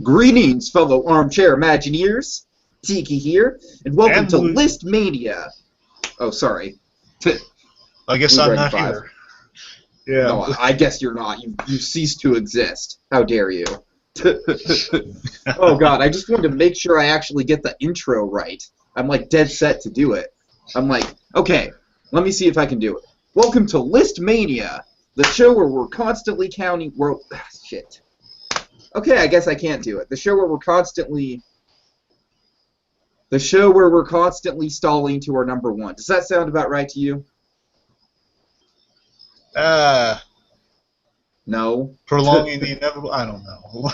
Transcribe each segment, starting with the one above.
Greetings, fellow armchair Imagineers. Tiki here, and welcome And to Blue. ListMania. Oh, sorry. I guess Blue I'm Dragon not 5. here. Yeah. No, I guess you're not. You ceased to exist. How dare you? Oh god, I just wanted to make sure I actually get the intro right. I'm like dead set to do it. I'm like, okay, let me see if I can do it. Welcome to ListMania, the show where we're constantly counting. Shit. Okay, I guess I can't do it. The show where we're constantly stalling to our number one. Does that sound about right to you? No. Prolonging the inevitable. I don't know.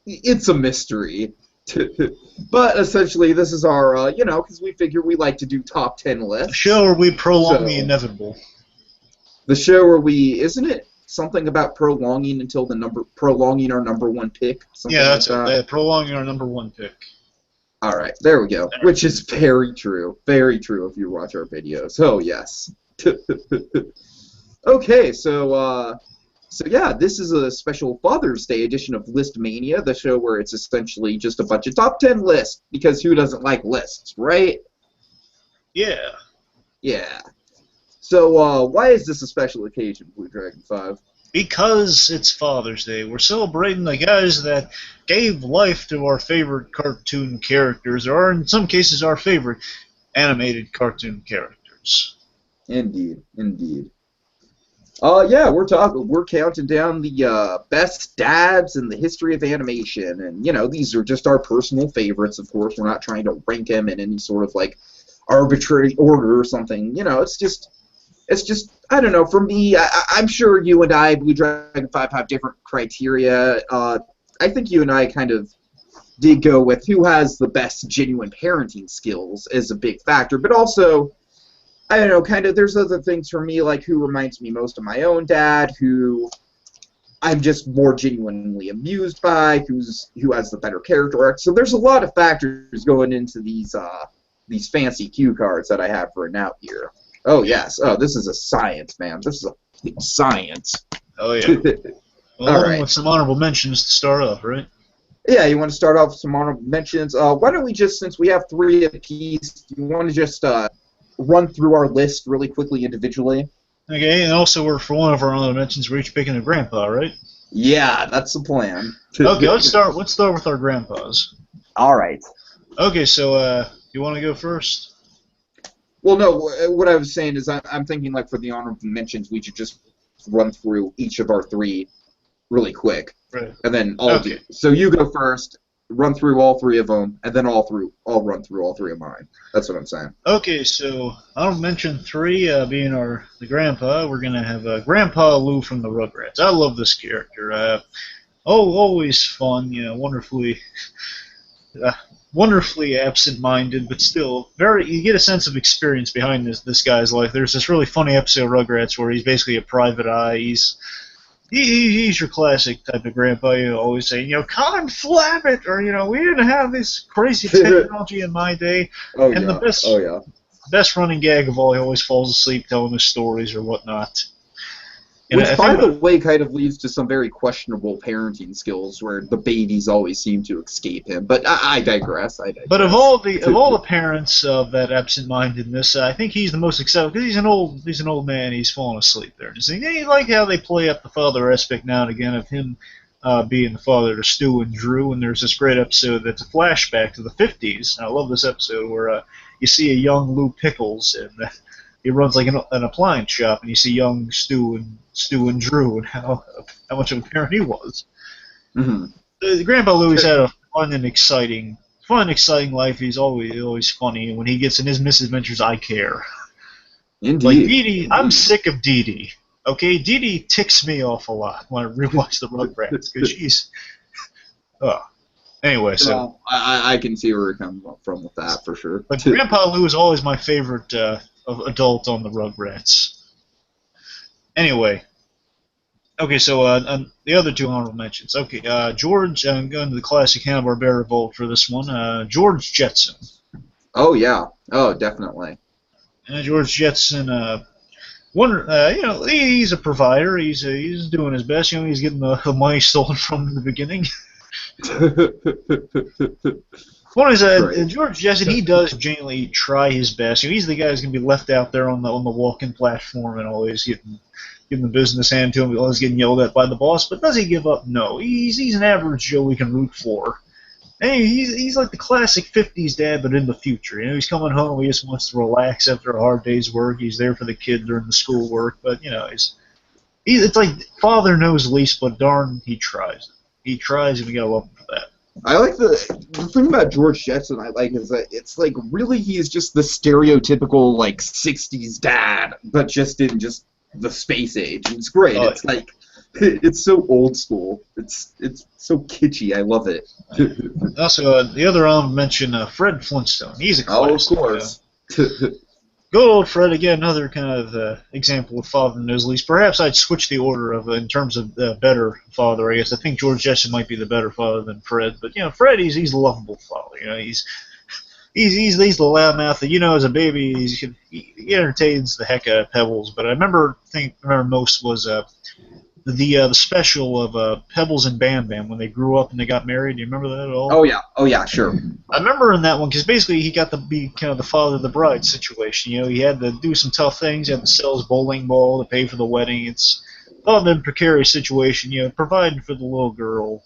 It's a mystery. But essentially, this is our, because we figure we like to do top 10 lists. The show where we prolong the inevitable. The show where isn't it something about prolonging our number one pick? Yeah, that's it. Prolonging our number one pick. All right, there we go. Which is very true. Very true if you watch our videos. Oh, yes. Okay, so yeah, this is a special Father's Day edition of ListMania, the show where it's essentially just a bunch of top 10 lists, because who doesn't like lists, right? Yeah. Yeah. So, why is this a special occasion, BlueDragonFive? Because it's Father's Day. We're celebrating the guys that gave life to our favorite cartoon characters, or in some cases our favorite animated cartoon characters. Indeed, indeed. Yeah, we're counting down the best dads in the history of animation, and these are just our personal favorites. Of course, we're not trying to rank them in any sort of like arbitrary order or something. It's just I don't know. For me, I'm sure you and I, BlueDragonFive, have different criteria. I think you and I kind of did go with who has the best genuine parenting skills as a big factor, but also, I don't know, kind of, there's other things for me, like who reminds me most of my own dad, who I'm just more genuinely amused by, who has the better character arc. So there's a lot of factors going into these fancy cue cards that I have written out here. Oh, yes. Oh, this is a science, man. This is a science. Oh, yeah. Well, all right. With some honorable mentions to start off, right? Yeah, you want to start off with some honorable mentions? Why don't we just, since we have 3 apiece, you want to just run through our list really quickly individually? Okay, and also for one of our honorable mentions, we're each picking a grandpa, right? Yeah, that's the plan. Okay, let's start with our grandpas. All right. Okay, so you want to go first? Well, no, what I was saying is I'm thinking, like, for the honorable mentions, we should just run through each of our 3 really quick. Right. And then I'll do. So you go first, run through all 3 of them, and then I'll run through all 3 of mine. That's what I'm saying. Okay, so I'll mention 3 being the grandpa. We're going to have Grandpa Lou from the Rugrats. I love this character. Always fun, wonderfully absent-minded, but still you get a sense of experience behind this guy's life. There's this really funny episode of Rugrats where he's basically a private eye. He's your classic type of grandpa. Always saying, "Con flab it," or we didn't have this crazy technology in my day. Oh, and yeah. the best running gag of all, he always falls asleep telling his stories or whatnot. Which, by the way, kind of leads to some very questionable parenting skills, where the babies always seem to escape him. But I digress. But of all the parents of that absent-mindedness, I think he's the most excited because he's an old man. He's falling asleep there. And you like how they play up the father aspect now and again of him being the father to Stu and Drew. And there's this great episode that's a flashback to the 50s. And I love this episode where you see a young Lou Pickles and he runs like an appliance shop, and you see young Stu and Drew, and how much of a parent he was. Mm-hmm. Grandpa Lou's had a fun and exciting life. He's always funny, and when he gets in his misadventures, I care. Indeed. Like Dee Dee, I'm sick of Dee Dee. Okay, Dee Dee ticks me off a lot when I rewatch the Rugrats because she's. Anyway, so I can see where you're coming from with that for sure. But Grandpa Lou is always my favorite of adult on the Rugrats. Anyway, okay, so the other 2 honorable mentions. Okay, George, I'm going to the classic Hanna-Barbera vault for this one. George Jetson. Oh, yeah. Oh, definitely. George Jetson he's a provider. He's doing his best. He's getting the money stolen from him in the beginning. One is George Jetson. He does genuinely try his best. He's the guy who's gonna be left out there on the walk-in platform and always getting the business handed to him, always getting yelled at by the boss. But does he give up? No. He's an average Joe we can root for. Hey, he's like the classic '50s dad, but in the future. He's coming home. He just wants to relax after a hard day's work. He's there for the kid during the schoolwork, but it's like father knows least, but darn, he tries. He tries, and we gotta love him for that. I like the thing about George Jetson I like is that it's like really he is just the stereotypical like '60s dad, but just in just the space age. It's great. It's like it's so old school. It's so kitschy. I love it. Also, the other honorable mention, Fred Flintstone. He's a classic. Oh, of course. Good old Fred, again, another kind of example of father knows least. Perhaps I'd switch the order of in terms of better father. I guess I think George Jetson might be the better father than Fred, but Fred, he's a lovable father. He's the loudmouth that as a baby he entertains the heck out of Pebbles. But I remember most was the special of Pebbles and Bam Bam when they grew up and they got married. Do you remember that at all? Oh yeah, sure. I remember in that one because basically he got to be kind of the father of the bride situation. He had to do some tough things. He had to sell his bowling ball to pay for the wedding. It's all been a precarious situation. Providing for the little girl,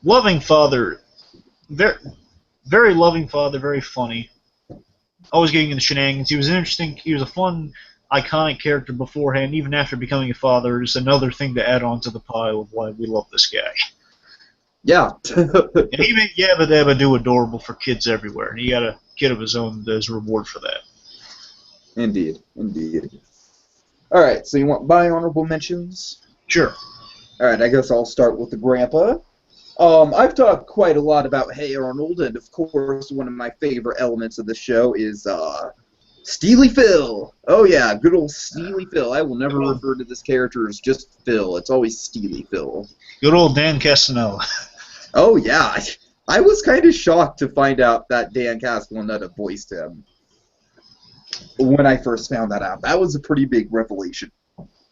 loving father, very, very loving father, very funny. Always getting in the shenanigans. He was interesting. He was a fun, iconic character beforehand, even after becoming a father. Just another thing to add on to the pile of why we love this guy. Yeah. And he made Yabba Dabba Do adorable for kids everywhere, and he got a kid of his own as a reward for that. Indeed. All right, so you want my honorable mentions? Sure. All right, I guess I'll start with the grandpa. I've talked quite a lot about Hey Arnold, and of course, one of my favorite elements of the show is Steely Phil. Oh yeah, good old Steely Phil. I will never refer to this character as just Phil. It's always Steely Phil. Good old Dan Castellaneta. Oh yeah, I was kind of shocked to find out that Dan Castellaneta voiced him when I first found that out. That was a pretty big revelation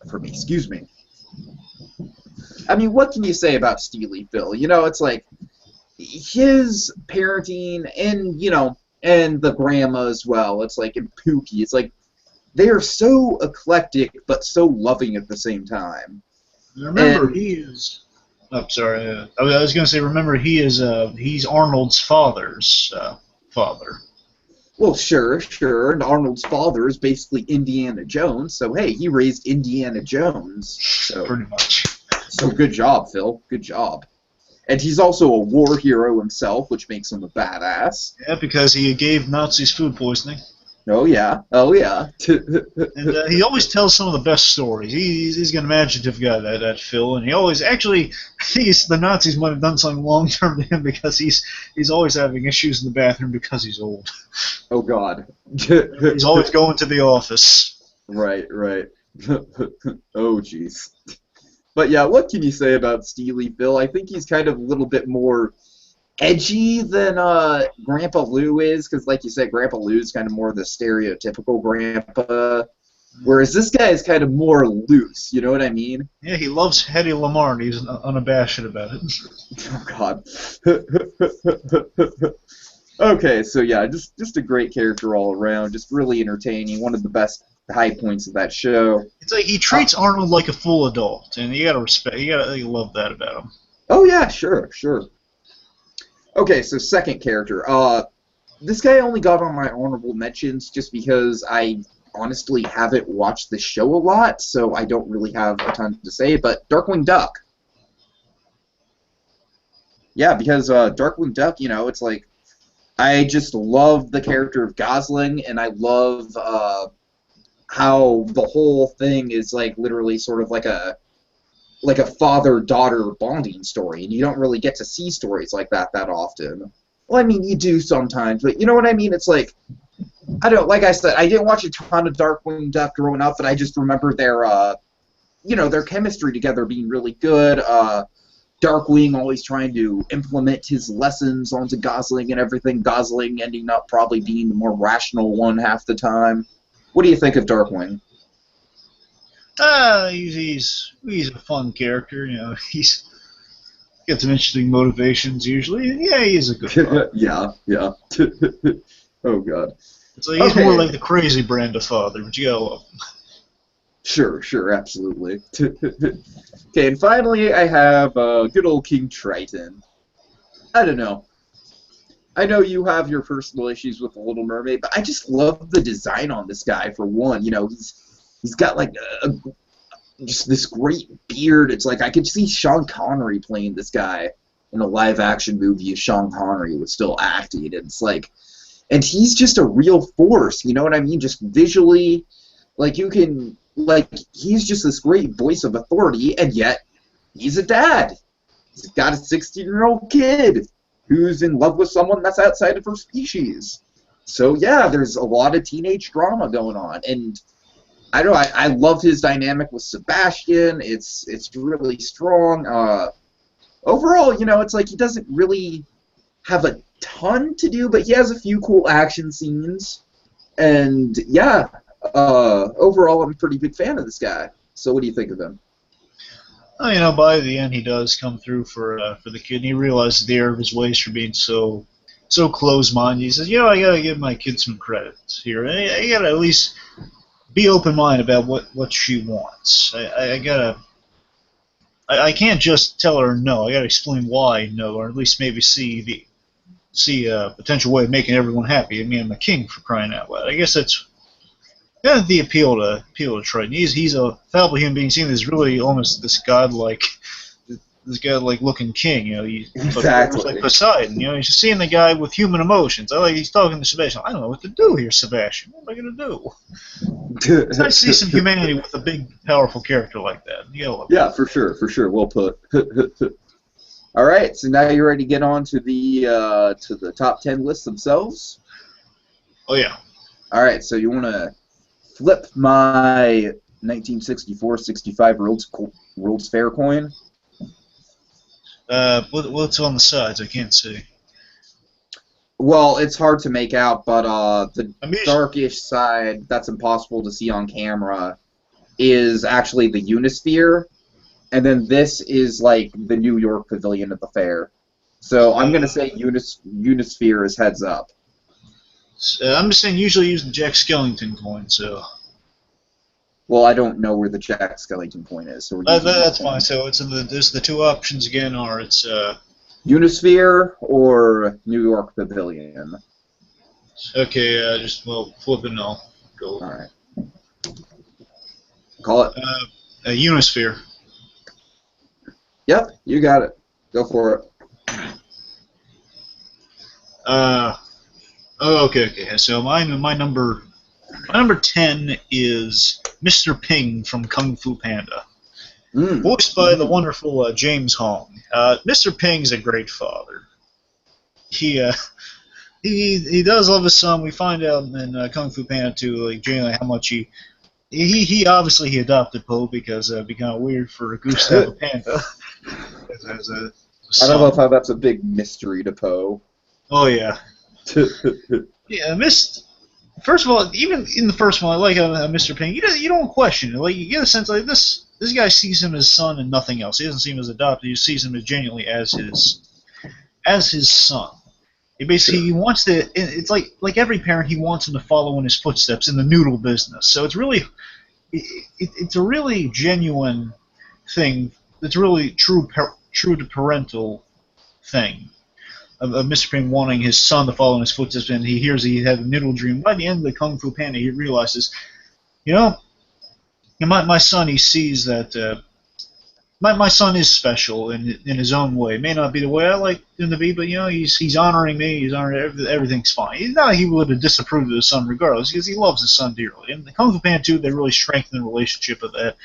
for me. Excuse me. I mean, what can you say about Steely Phil? It's like his parenting and the grandma as well. It's like, and Pookie. It's like they are so eclectic but so loving at the same time. Remember, he is. Oh, sorry. I was going to say, remember, he's Arnold's father's father. Well, sure. And Arnold's father is basically Indiana Jones, so hey, he raised Indiana Jones. So, pretty much. So good job, Phil. Good job. And he's also a war hero himself, which makes him a badass. Yeah, because he gave Nazis food poisoning. Oh, yeah. And he always tells some of the best stories. He's an imaginative guy, that Phil. And he always, actually, I think the Nazis might have done something long-term to him because he's always having issues in the bathroom because he's old. Oh, God. He's always going to the office. Right. Oh, jeez. But yeah, what can you say about Steely Phil? I think he's kind of a little bit more edgy than Grandpa Lou is, because like you said, Grandpa Lou's kind of more the stereotypical grandpa, whereas this guy is kind of more loose, you know what I mean? Yeah, he loves Hedy Lamarr, and he's unabashed about it. Oh, God. Okay, so yeah, just a great character all around, just really entertaining, one of the best high points of that show. It's like he treats Arnold like a full adult, and you gotta love that about him. Oh yeah, sure. Okay, so second character. This guy only got on my honorable mentions just because I honestly haven't watched the show a lot, so I don't really have a ton to say, but Darkwing Duck. Yeah, because Darkwing Duck, it's like, I just love the character of Gosling, and I love how the whole thing is like literally sort of like a father-daughter bonding story, and you don't really get to see stories like that often. Well, I mean, you do sometimes, but you know what I mean? It's like, I don't, like I said, I didn't watch a ton of Darkwing Duck growing up, but I just remember their chemistry together being really good. Darkwing always trying to implement his lessons onto Gosling and everything, Gosling ending up probably being the more rational one half the time. What do you think of Darkwing? He's a fun character. You know, he's got some interesting motivations usually. And yeah, he's a good father. Yeah, yeah. Oh God. So he's more Okay. like the crazy brand of father, but you gotta love him. Sure, sure, absolutely. Okay, and finally I have good old King Triton. I don't know. I know you have your personal issues with the Little Mermaid, but I just love the design on this guy. For one, he's got like just this great beard. It's like I could see Sean Connery playing this guy in a live action movie if Sean Connery was still acting. It's like, and he's just a real force. You know what I mean? Just visually, like you can, like he's just this great voice of authority, and yet he's a dad. He's got a 16-year-old kid who's in love with someone that's outside of her species. So yeah, there's a lot of teenage drama going on, and I don't know. I love his dynamic with Sebastian. It's really strong. Overall, it's like he doesn't really have a ton to do, but he has a few cool action scenes. And yeah, overall, I'm a pretty big fan of this guy. So what do you think of him? Well, by the end, he does come through for the kid. And he realizes the error of his ways for being so close-minded. He says, I gotta give my kid some credit here. I gotta at least be open-minded about what she wants. I can't just tell her no. I gotta explain why no, or at least maybe see a potential way of making everyone happy. I mean, I'm a king, for crying out loud. I guess that's the appeal to Triton. He's a fallible human being, seen as really almost this godlike looking king. But almost like Exactly. Poseidon. He's just seeing the guy with human emotions. He's talking to Sebastian. I don't know what to do here, Sebastian. What am I gonna do? It's nice to see some humanity with a big, powerful character like that. Yeah, for sure, for sure. Well put. All right, so now you're ready to get on to the top 10 lists themselves. Oh yeah. All right, so you want to flip my 1964-65 World's Fair coin. What's on the sides? I can't see. Well, it's hard to make out, but the I'm used. darkish side that's impossible to see on camera is actually the Unisphere, and then this is like the New York Pavilion at the fair. So I'm gonna say Unisphere is heads up. I'm just saying. Usually use the Jack Skellington coin. So. Well, I don't know where the Jack Skellington coin is, so we're using That's this one. fine. So there's the two options again, or it's Unisphere or New York Pavilion. okay. Flip it and I'll All go. right, call it. A Unisphere. Yep, you got it. Go for it. Okay. So my number 10 is Mr. Ping from Kung Fu Panda, voiced by the wonderful James Hong. Mr. Ping's a great father. He does love his son. We find out in Kung Fu Panda 2, like generally how much he obviously adopted Po because it'd be kind of weird for a goose to have a panda as a I don't son. know if that's a big mystery to Poe. Oh yeah. Yeah, First of all, even in the first one, I like Mr. Ping. You don't question it. Like you get a sense like this guy sees him as son and nothing else. He doesn't see him as adopted. He sees him as genuinely as his son. He wants to. It's like every parent. He wants him to follow in his footsteps in the noodle business. So it's really, it's a really genuine thing. It's really true to parental thing. Of Mr. Ping wanting his son to follow in his footsteps, and he hears he had a noodle dream. By the end of the Kung Fu Panda, he realizes, my son. He sees that my son is special in his own way. It may not be the way I like him to be, but he's honoring me. He's honoring everything's fine. It's not like he would have disapproved of his son regardless, because he loves his son dearly. In the Kung Fu Panda 2, they really strengthen the relationship of that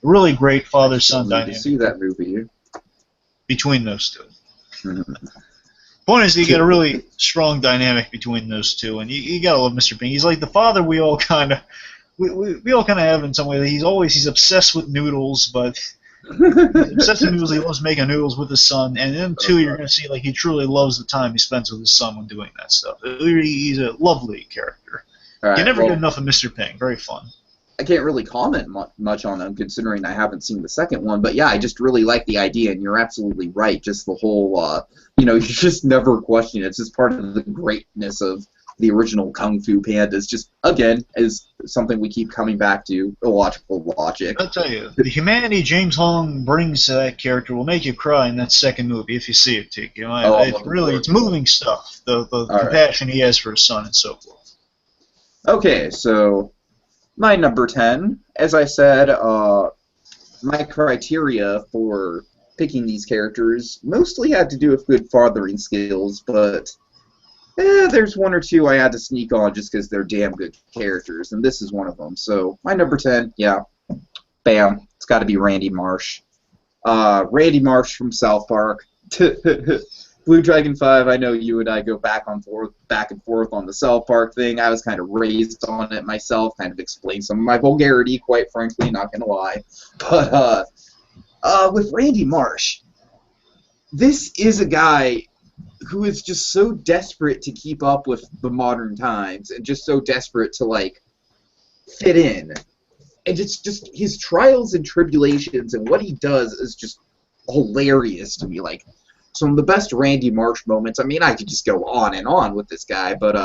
really great father-son dynamic. To see that movie between those two. Point is, you get a really strong dynamic between those two, and you gotta love Mr. Ping. He's like the father we all kind of have in some way. He's obsessed with noodles, but he's obsessed with noodles. He loves making noodles with his son, and then too, you're gonna see like he truly loves the time he spends with his son when doing that stuff. He's a lovely character. All right, you never get enough of Mr. Ping. Very fun. I can't really comment much on them considering I haven't seen the second one. But yeah, I just really like the idea, and you're absolutely right. Just the whole, you just never question it. It's just part of the greatness of the original Kung Fu Pandas. Just again, is something we keep coming back to, illogical logic. I'll tell you, the humanity James Hong brings to that character will make you cry in that second movie if you see it, Tiki. It's moving stuff. The compassion he has for his son and so forth. Okay, so my number 10, as I said, my criteria for picking these characters mostly had to do with good fathering skills, but there's one or two I had to sneak on just because they're damn good characters, and this is one of them. So my number 10, yeah, bam, it's got to be Randy Marsh. Randy Marsh from South Park. BlueDragonFive, I know you and I go back and forth on the South Park thing. I was kind of raised on it myself, kind of explained some of my vulgarity, quite frankly, not gonna lie. But with Randy Marsh, this is a guy who is just so desperate to keep up with the modern times and just so desperate to, like, fit in. And it's just his trials and tribulations and what he does is just hilarious to me. Like, some of the best Randy Marsh moments. I mean, I could just go on and on with this guy, but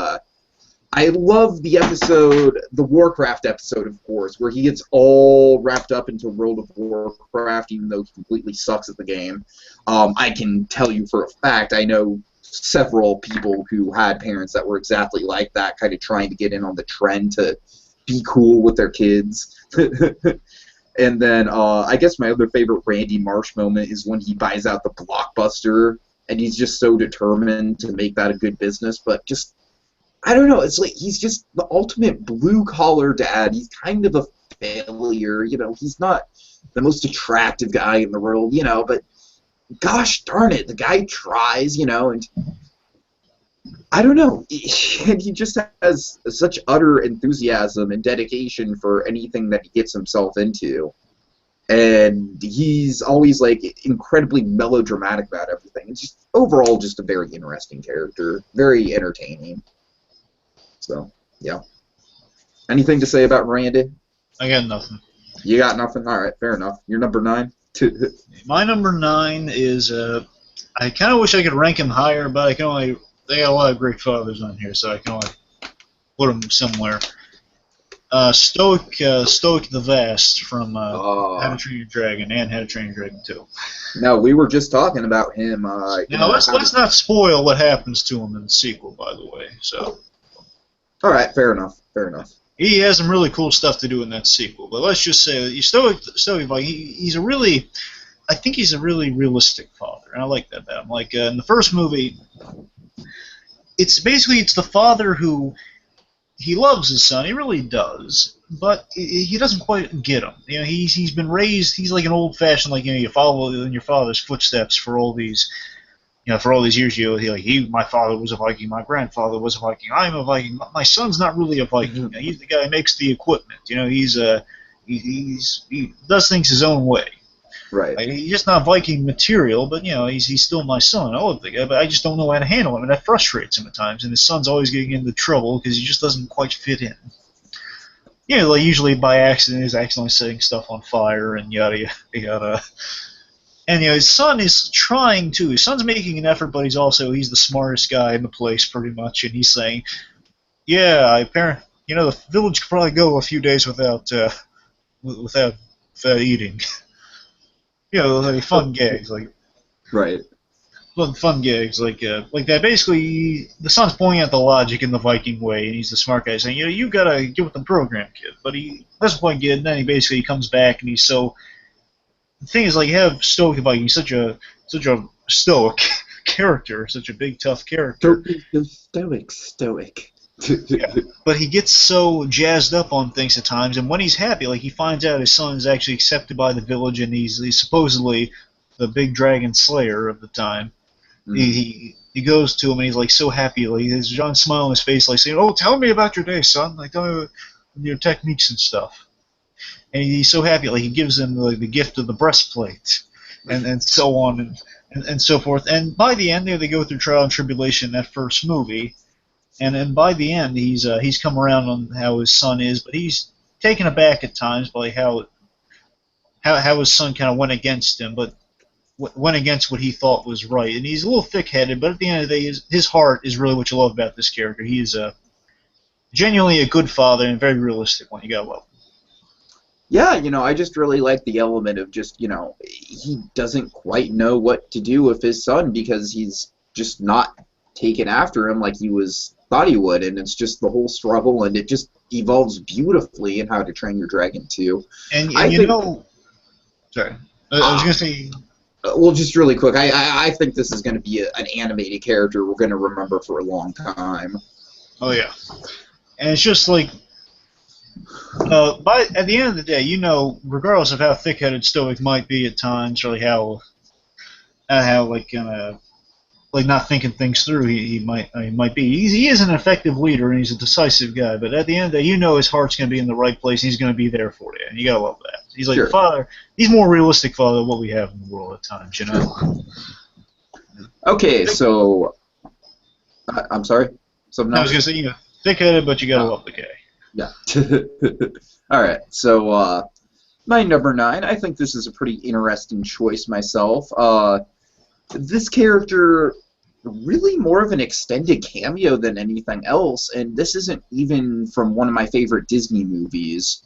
I love the episode, the Warcraft episode, of course, where he gets all wrapped up into World of Warcraft, even though he completely sucks at the game. I can tell you for a fact, I know several people who had parents that were exactly like that, kind of trying to get in on the trend to be cool with their kids. And then I guess my other favorite Randy Marsh moment is when he buys out the Blockbuster, and he's just so determined to make that a good business, but just, I don't know, it's like he's just the ultimate blue-collar dad. He's kind of a failure, he's not the most attractive guy in the world, but gosh darn it, the guy tries, and I don't know, and he just has such utter enthusiasm and dedication for anything that he gets himself into, and he's always, like, incredibly melodramatic about everything. It's just, overall, just a very interesting character, very entertaining. So, yeah. Anything to say about Randy? I got nothing. You got nothing? All right, fair enough. You're number 9? My number 9 is, I kind of wish I could rank him higher, but I can only, they got a lot of great fathers on here, so I can only put him somewhere. Stoic the Vast from How to Train Your Dragon and How to Train Your Dragon 2. No, we were just talking about him. Now, let's not spoil what happens to him in the sequel, by the way. So. All right, fair enough. Fair enough. He has some really cool stuff to do in that sequel, but let's just say that Stoic, like, he's a really, I think he's a really realistic father, and I like that about him. Like in the first movie, it's the father who, he loves his son, he really does, but he doesn't quite get him. He's been raised, he's like an old-fashioned, like, you follow in your father's footsteps for all these. For all these years, my father was a Viking, my grandfather was a Viking, I'm a Viking. My son's not really a Viking. Mm-hmm. He's the guy who makes the equipment. He does things his own way. Right. Like, he's just not Viking material, but he's still my son. I love the guy, but I just don't know how to handle him, and that frustrates him at times. And his son's always getting into trouble because he just doesn't quite fit in. Like usually by accident, he's accidentally setting stuff on fire and yada yada. And his son is trying to. His son's making an effort, but he's the smartest guy in the place, pretty much. And he's saying, "Yeah, the village could probably go a few days without eating." Like fun gags, like right. Fun gags, like that. Basically, the son's pointing out the logic in the Viking way, and he's the smart guy saying, "You gotta get with the program, kid." But he doesn't quite get it. And then he comes back, and he's so. The thing is, like, you have Stoic the Viking, such a stoic character, such a big, tough character. Stoic. Yeah. But he gets so jazzed up on things at times, and when he's happy, like, he finds out his son is actually accepted by the village, and he's supposedly the big dragon slayer of the time. Mm. He goes to him, and he's, like, so happy. Like, there's a giant smile on his face, like, saying, "Oh, tell me about your day, son. Like, tell me your techniques and stuff." And he's so happy, like, he gives him the gift of the breastplate, and so on, and so forth. And by the end, they go through trial and tribulation in that first movie, and then by the end, he's come around on how his son is, but he's taken aback at times by how his son kind of went against him, but went against what he thought was right. And he's a little thick-headed, but at the end of the day, his heart is really what you love about this character. He is genuinely a good father and a very realistic one. You gotta love him. Yeah, I just really like the element of just, he doesn't quite know what to do with his son because he's just not taken after him like thought he would, and it's just the whole struggle, and it just evolves beautifully in How to Train Your Dragon 2. And I think, sorry, I was gonna say. Well, just really quick, I think this is going to be an animated character we're going to remember for a long time. Oh yeah, and it's just like. At the end of the day, regardless of how thick-headed Stoic might be at times, or how not thinking things through, he might be. He is an effective leader and he's a decisive guy. But at the end of the day, his heart's going to be in the right place. And he's going to be there for you, and you gotta love that. He's like the father. He's more realistic father than what we have in the world at times, Okay, so I'm sorry. Something else? I was going to say, thick-headed, but you gotta love the guy. Yeah. All right. So my number 9, I think this is a pretty interesting choice myself. This character really more of an extended cameo than anything else, and this isn't even from one of my favorite Disney movies.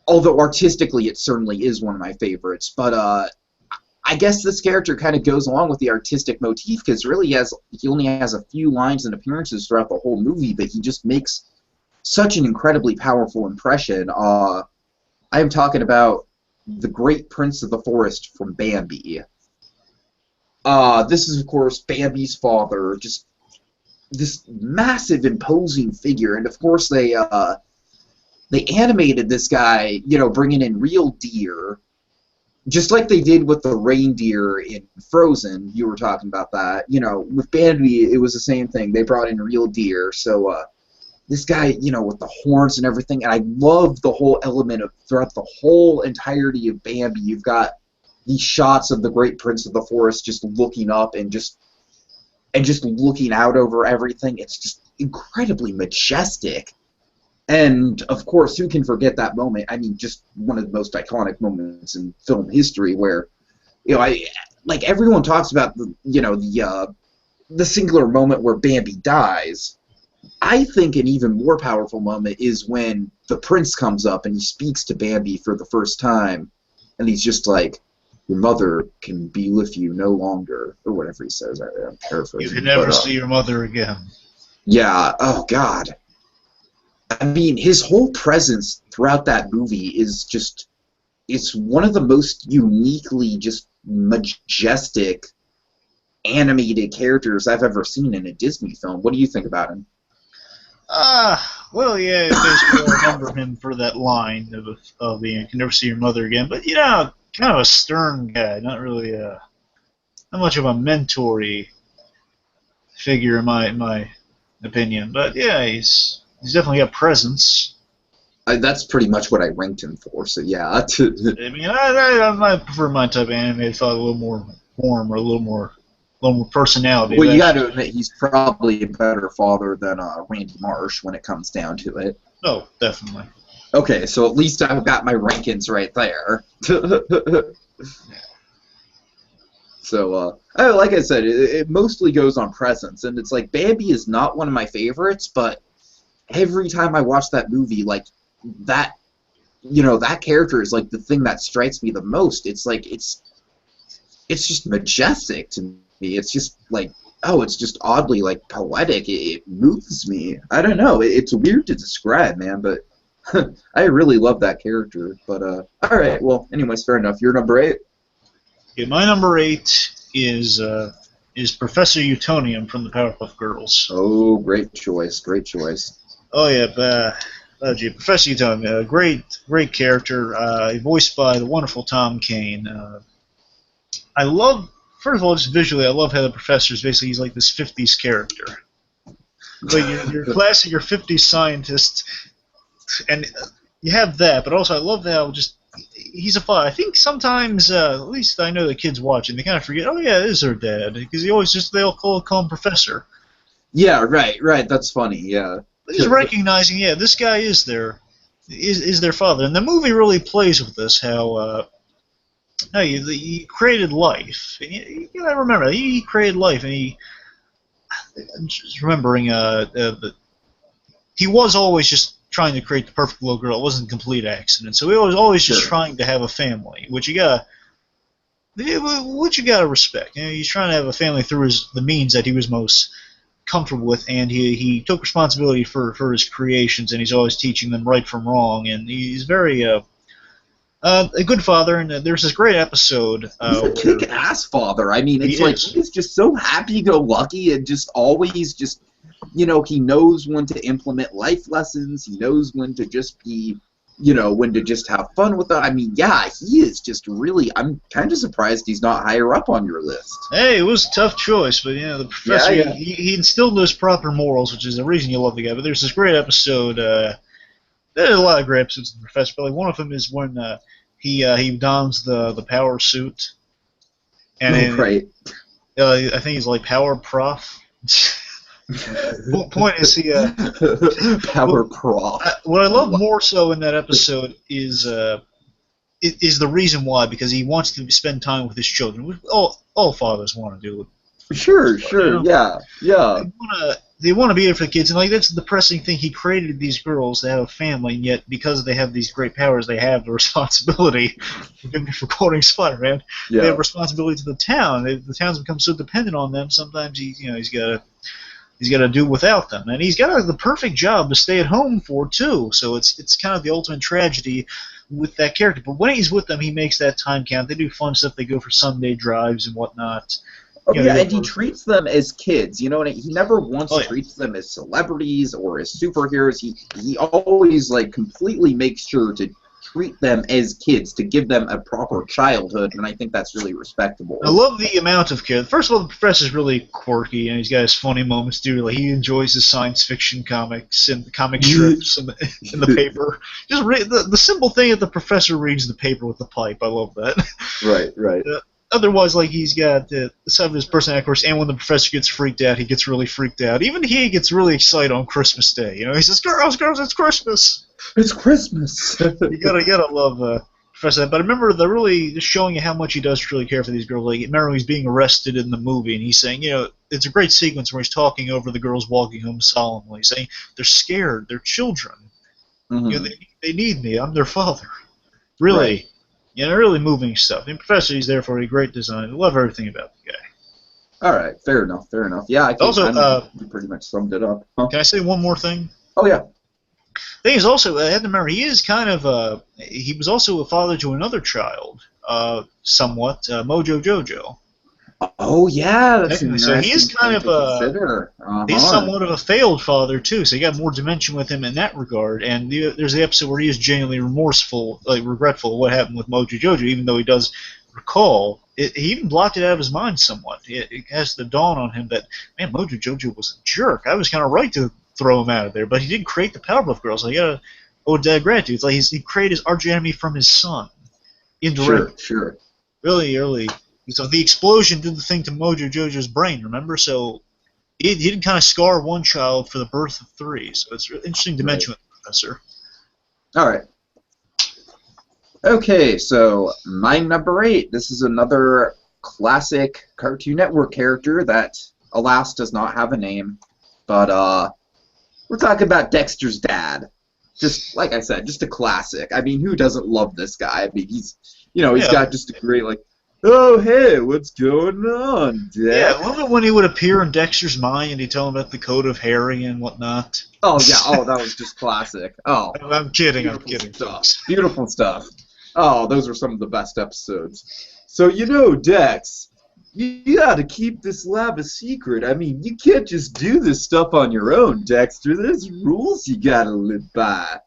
Although artistically it certainly is one of my favorites, but I guess this character kind of goes along with the artistic motif because really he only has a few lines and appearances throughout the whole movie, but he just makes such an incredibly powerful impression. I am talking about the Great Prince of the Forest from Bambi. This is, of course, Bambi's father, just this massive, imposing figure, and of course they animated this guy, bringing in real deer, just like they did with the reindeer in Frozen. You were talking about that. With Bambi, it was the same thing. They brought in real deer, so this guy, with the horns and everything, and I love the whole element of throughout the whole entirety of Bambi, you've got these shots of the Great Prince of the Forest just looking up and just looking out over everything. It's just incredibly majestic. And, of course, who can forget that moment? I mean, just one of the most iconic moments in film history where, everyone talks about the singular moment where Bambi dies. I think an even more powerful moment is when the prince comes up and he speaks to Bambi for the first time, and he's just like, "Your mother can be with you no longer," or whatever he says. I'm paraphrasing. You can never see your mother again. Yeah. Oh God. I mean, his whole presence throughout that movie is just—it's one of the most uniquely just majestic animated characters I've ever seen in a Disney film. What do you think about him? Well, yeah, basically I remember him for that line of the "You can never see your mother again," but kind of a stern guy, not really not much of a mentor-y figure in my opinion. But yeah, he's definitely got presence. That's pretty much what I ranked him for. So yeah. I mean, I prefer my type of anime. Thought a little more warm or a little more personality. Well, you got to admit he's probably a better father than Randy Marsh when it comes down to it. Oh, definitely. Okay, so at least I've got my rankings right there. So, like I said, it mostly goes on presence, and it's like Bambi is not one of my favorites, but every time I watch that movie, like that, that character is like the thing that strikes me the most. It's like it's just majestic to me. It's just like, it's just oddly like poetic. It moves me. I don't know. It's weird to describe, man, but I really love that character. But all right. Well, anyways, fair enough. You're number 8. Okay, my number 8 is Professor Utonium from the Powerpuff Girls. Oh, great choice. Great choice. Oh yeah, Professor Utonium, great character, voiced by the wonderful Tom Kane. I love, first of all, just visually, I love how the professor is basically, he's like this 50s character. Like your classic, your 50s scientist, and you have that, but also I love how just he's a father. I think sometimes, at least I know the kids watching, they kind of forget, oh yeah, it is her dad, because they'll call him Professor. Yeah, right, that's funny, yeah. Just recognizing, yeah, this guy is their is their father. And the movie really plays with this, how he created life. And you gotta remember, he created life, and I'm just remembering that he was always just trying to create the perfect little girl. It wasn't a complete accident. So he was always just trying to have a family, which you gotta respect. You know, he's trying to have a family through the means that he was most comfortable with, and he took responsibility for his creations, and he's always teaching them right from wrong, and he's very a good father. And there's this great episode. He's a kick-ass father. I mean, it's like he's just so happy-go-lucky and just always just, you know, he knows when to implement life lessons. He knows when to just be, you know, when to just have fun with it. I mean, yeah, he is just really, I'm kind of surprised he's not higher up on your list. Hey, it was a tough choice, but, you know, the professor, he instilled those proper morals, which is the reason you love the guy. But there's this great episode, there's a lot of great episodes of the professor, but like, one of them is when he dons the power suit. And right. I think he's like Power Prof. Point is Power Prof. What I love more so in that episode is the reason why, because he wants to spend time with his children, which all fathers want to do. Sure, you know? Yeah. They want to be there for the kids, and like that's the depressing thing. He created these girls to have a family, and yet because they have these great powers, they have the responsibility. Forgive me for quoting Spider-Man. Yeah. They have responsibility to the town. The town's become so dependent on them. Sometimes he's got to do without them, and he's got the perfect job to stay at home for too. So it's kind of the ultimate tragedy with that character. But when he's with them, he makes that time count. They do fun stuff. They go for Sunday drives and whatnot. Oh, yeah, and he treats them as kids. You know, and he never once treats them as celebrities or as superheroes. He always like completely makes sure to treat them as kids, to give them a proper childhood, and I think that's really respectable. I love the amount of care. First of all, the professor's really quirky, and he's got his funny moments too. Like, he enjoys his science fiction comics and the comic strips in the paper. Just read the simple thing that the professor reads the paper with the pipe. I love that. Right. Otherwise, like, he's got the side of his personality, of course, and when the professor gets freaked out, he gets really freaked out. Even he gets really excited on Christmas Day. You know, he says, "Girls, it's Christmas." It's Christmas. you gotta love Professor. But I remember they're really just showing you how much he does really care for these girls. Like, remember he's being arrested in the movie, and he's saying, you know, it's a great sequence where he's talking over the girls walking home solemnly, saying they're scared, they're children. Mm-hmm. You know, they need me. I'm their father. Really. Right. You know, really moving stuff. And Professor, he's there for a great design. I love everything about the guy. All right, fair enough. Yeah, I think you pretty much summed it up. Huh? Can I say one more thing? Oh, yeah. Thing is also, I had to remember, he is kind of he was also a father to another child, somewhat, Mojo Jojo. Oh, yeah, that's interesting. So he is kind of he's somewhat of a failed father too. So you got more dimension with him in that regard. And there's the episode where he is genuinely remorseful, like regretful of what happened with Mojo Jojo, even though he does recall. He even blocked it out of his mind somewhat. It has to dawn on him that, man, Mojo Jojo was a jerk. I was kind of right to throw him out of there, but he didn't create the Powerpuff Girls. So you gotta owe gratitude. It's like he created his arch enemy from his son, indirectly. Sure. Really. So the explosion did the thing to Mojo Jojo's brain, remember? So he did kind of scar one child for the birth of three. So it's an interesting dimension with the Professor. All right. Okay, so my number 8. This is another classic Cartoon Network character that, alas, does not have a name. But we're talking about Dexter's dad. Just, like I said, just a classic. I mean, who doesn't love this guy? I mean, he's got just a great, like, "Oh, hey, what's going on, Dad?" Yeah, I love it when he would appear in Dexter's mind and he'd tell him about the Code of Harry and whatnot. Oh, yeah. Oh, that was just classic. Oh. I'm kidding. Beautiful stuff. Oh, those were some of the best episodes. So, you know, Dex, you gotta keep this lab a secret. I mean, you can't just do this stuff on your own, Dexter. There's rules you gotta live by.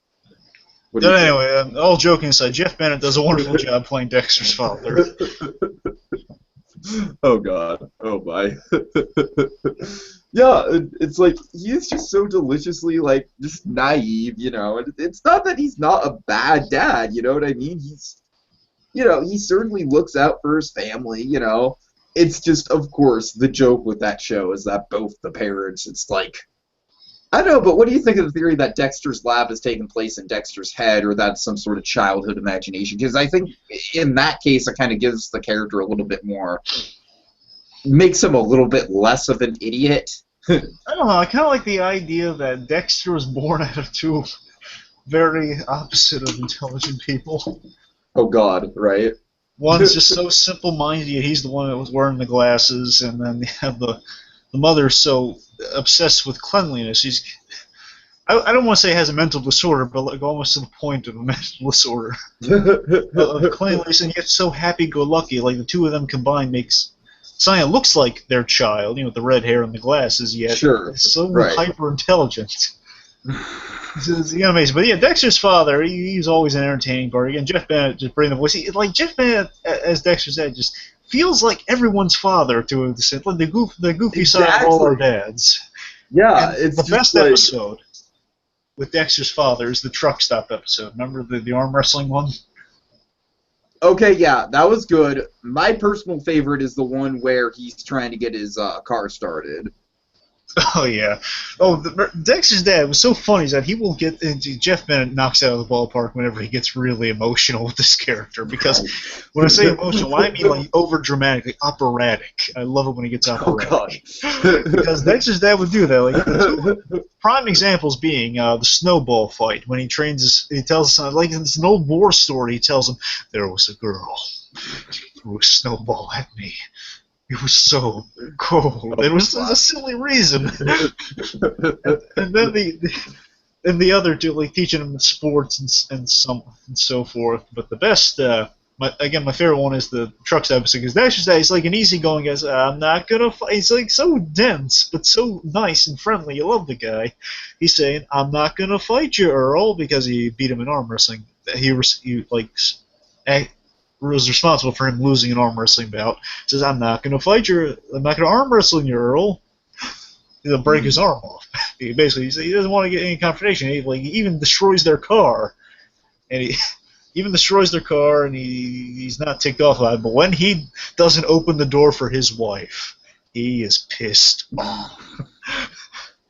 But anyway, all joking aside, Jeff Bennett does a wonderful job playing Dexter's father. Oh, God. Oh, my. Yeah, it's like, he's just so deliciously, like, just naive, you know. It's not that he's not a bad dad, you know what I mean? He certainly looks out for his family, you know. It's just, of course, the joke with that show is that both the parents, it's like, I don't know, but what do you think of the theory that Dexter's lab has taken place in Dexter's head, or that's some sort of childhood imagination? Because I think in that case, it kind of gives the character a little bit more, makes him a little bit less of an idiot. I don't know. I kind of like the idea that Dexter was born out of two very opposite of intelligent people. Oh God, right? One's just so simple-minded, he's the one that was wearing the glasses, and then you have the mother's so obsessed with cleanliness. I don't want to say he has a mental disorder, but like almost to the point of a mental disorder of cleanliness, and yet so happy-go-lucky. Like the two of them combined makes something that looks like their child, with the red hair and the glasses, yet so hyper-intelligent. It's amazing. But yeah, Dexter's father, he's always an entertaining part. Again, Jeff Bennett just bringing the voice. Like Jeff Bennett, as Dexter said, just feels like everyone's father to a extent, like the goofy side of all our dads. Yeah, and it's the best episode with Dexter's father is the truck stop episode. Remember the arm wrestling one? Okay, yeah, that was good. My personal favorite is the one where he's trying to get his car started. Oh yeah. Oh, Dexter's dad was so funny that he will get into Jeff Bennett knocks out of the ballpark whenever he gets really emotional with this character. Because when I say emotional, I mean like over dramatic, like operatic. I love it when he gets operatic. Oh God. Because Dexter's dad would do that. Like the two prime examples being the snowball fight when he trains. He tells his son, like it's an old war story. He tells him there was a girl who threw a snowball at me. It was so cold. It was a silly reason. and then the other two, like teaching him sports and so forth. But the best, my favorite one is the trucks episode because that's just he's like an easygoing guy. I'm not gonna fight. He's like so dense but so nice and friendly. You love the guy. He's saying I'm not gonna fight you, Earl, because he beat him in arm wrestling. He was responsible for him losing an arm wrestling bout. Says, I'm not going to arm wrestle you, Earl. He'll break his arm off. He doesn't want to get any confrontation. He even destroys their car. And he's not ticked off about it. But when he doesn't open the door for his wife, he is pissed off.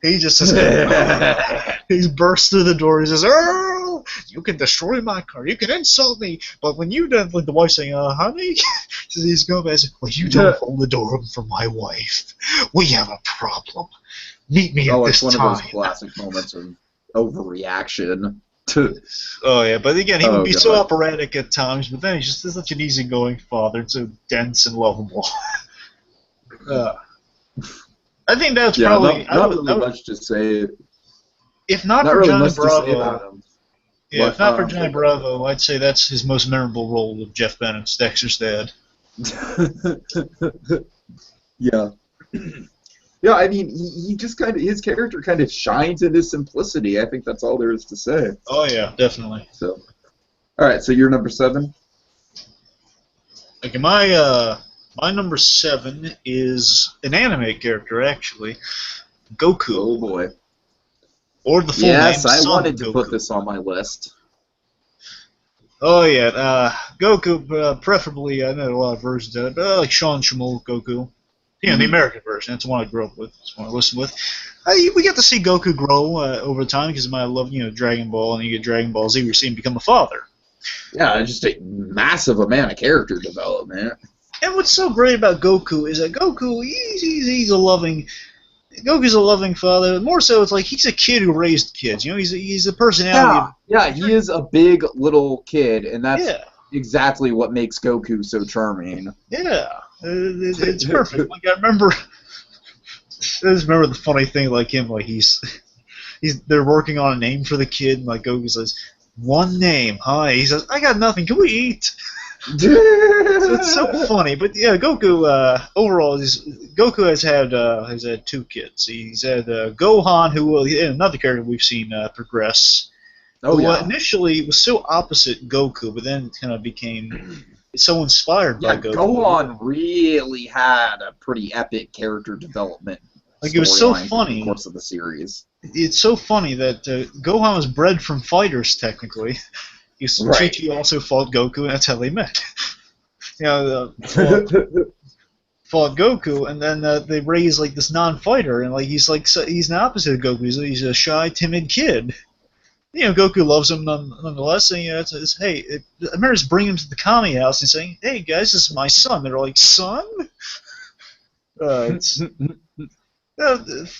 He just says, he bursts through the door. He says, Earl, you can destroy my car. You can insult me. But when you don't, like the wife saying, honey, he's going back, well, you don't hold the door open for my wife. We have a problem. Meet me at this time. Oh, it's one of those classic moments of overreaction. Oh, yeah. But again, he would be so operatic at times, but then he's just such an easygoing father and so dense and lovable. I think that's probably not really much to say. If not for Johnny Bravo, if not for Johnny Bravo, I'd say that's his most memorable role of Jeff Bennett's Dexter's dad. Yeah. Yeah, I mean, he just his character kind of shines in his simplicity. I think that's all there is to say. Oh yeah, definitely. So, all right, so you're number 7. Okay, my number 7 is an anime character, actually, Goku. Oh boy. Or the full name. Yes, I wanted to put this on my list. Oh yeah, Goku, preferably. I know a lot of versions of it, but I like Sean Schmuel Goku. The American version. That's the one I grew up with. That's the one I listened with. We get to see Goku grow over time because of my love, Dragon Ball, and you get Dragon Ball Z. We see him become a father. Yeah, just a massive amount of character development. And what's so great about Goku is that Goku, he's a loving. Goku's a loving father. More so, it's like he's a kid who raised kids. He's a personality. Yeah, he is a big little kid, and that's exactly what makes Goku so charming. Yeah, it's perfect. Like I just remember the funny thing, like him, like they're working on a name for the kid, and like Goku says, "One name, hi." He says, "I got nothing. Can we eat?" So it's so funny, but yeah, Goku. Overall, Goku has had 2 kids. He's had Gohan, who another character we've seen progress. Oh yeah. Initially was so opposite Goku, but then kind of became so inspired by Goku. Gohan really had a pretty epic character development. Like it was so funny. In the course of the series. It's so funny that Gohan was bred from fighters, technically. Chi-Chi also fought Goku, and that's how they met. fought Goku, and then they raise like this non-fighter, and like he's like he's the opposite of Goku. He's a shy, timid kid. You know, Goku loves him nonetheless. And, you know, I remember just bringing him to the Kami house and saying, "Hey guys, this is my son." They're like, "Son?" It's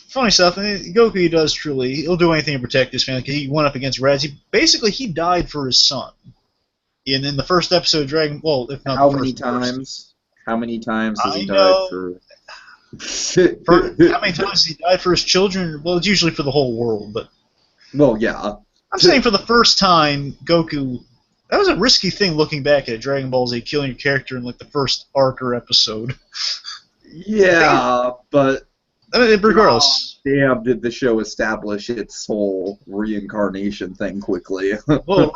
funny stuff. And Goku, he does truly. He'll do anything to protect his family. He went up against Raditz. He died for his son. And in the first episode of Dragon, well, if not How the many first, times? How many times has he know. died for? How many times has he died for his children? Well, it's usually for the whole world, but. Well, yeah. I'm saying for the first time, Goku. That was a risky thing looking back at Dragon Ball Z, killing your character in like the first arc or episode. Yeah, but I mean, regardless. Damn, did the show establish its whole reincarnation thing quickly? Well,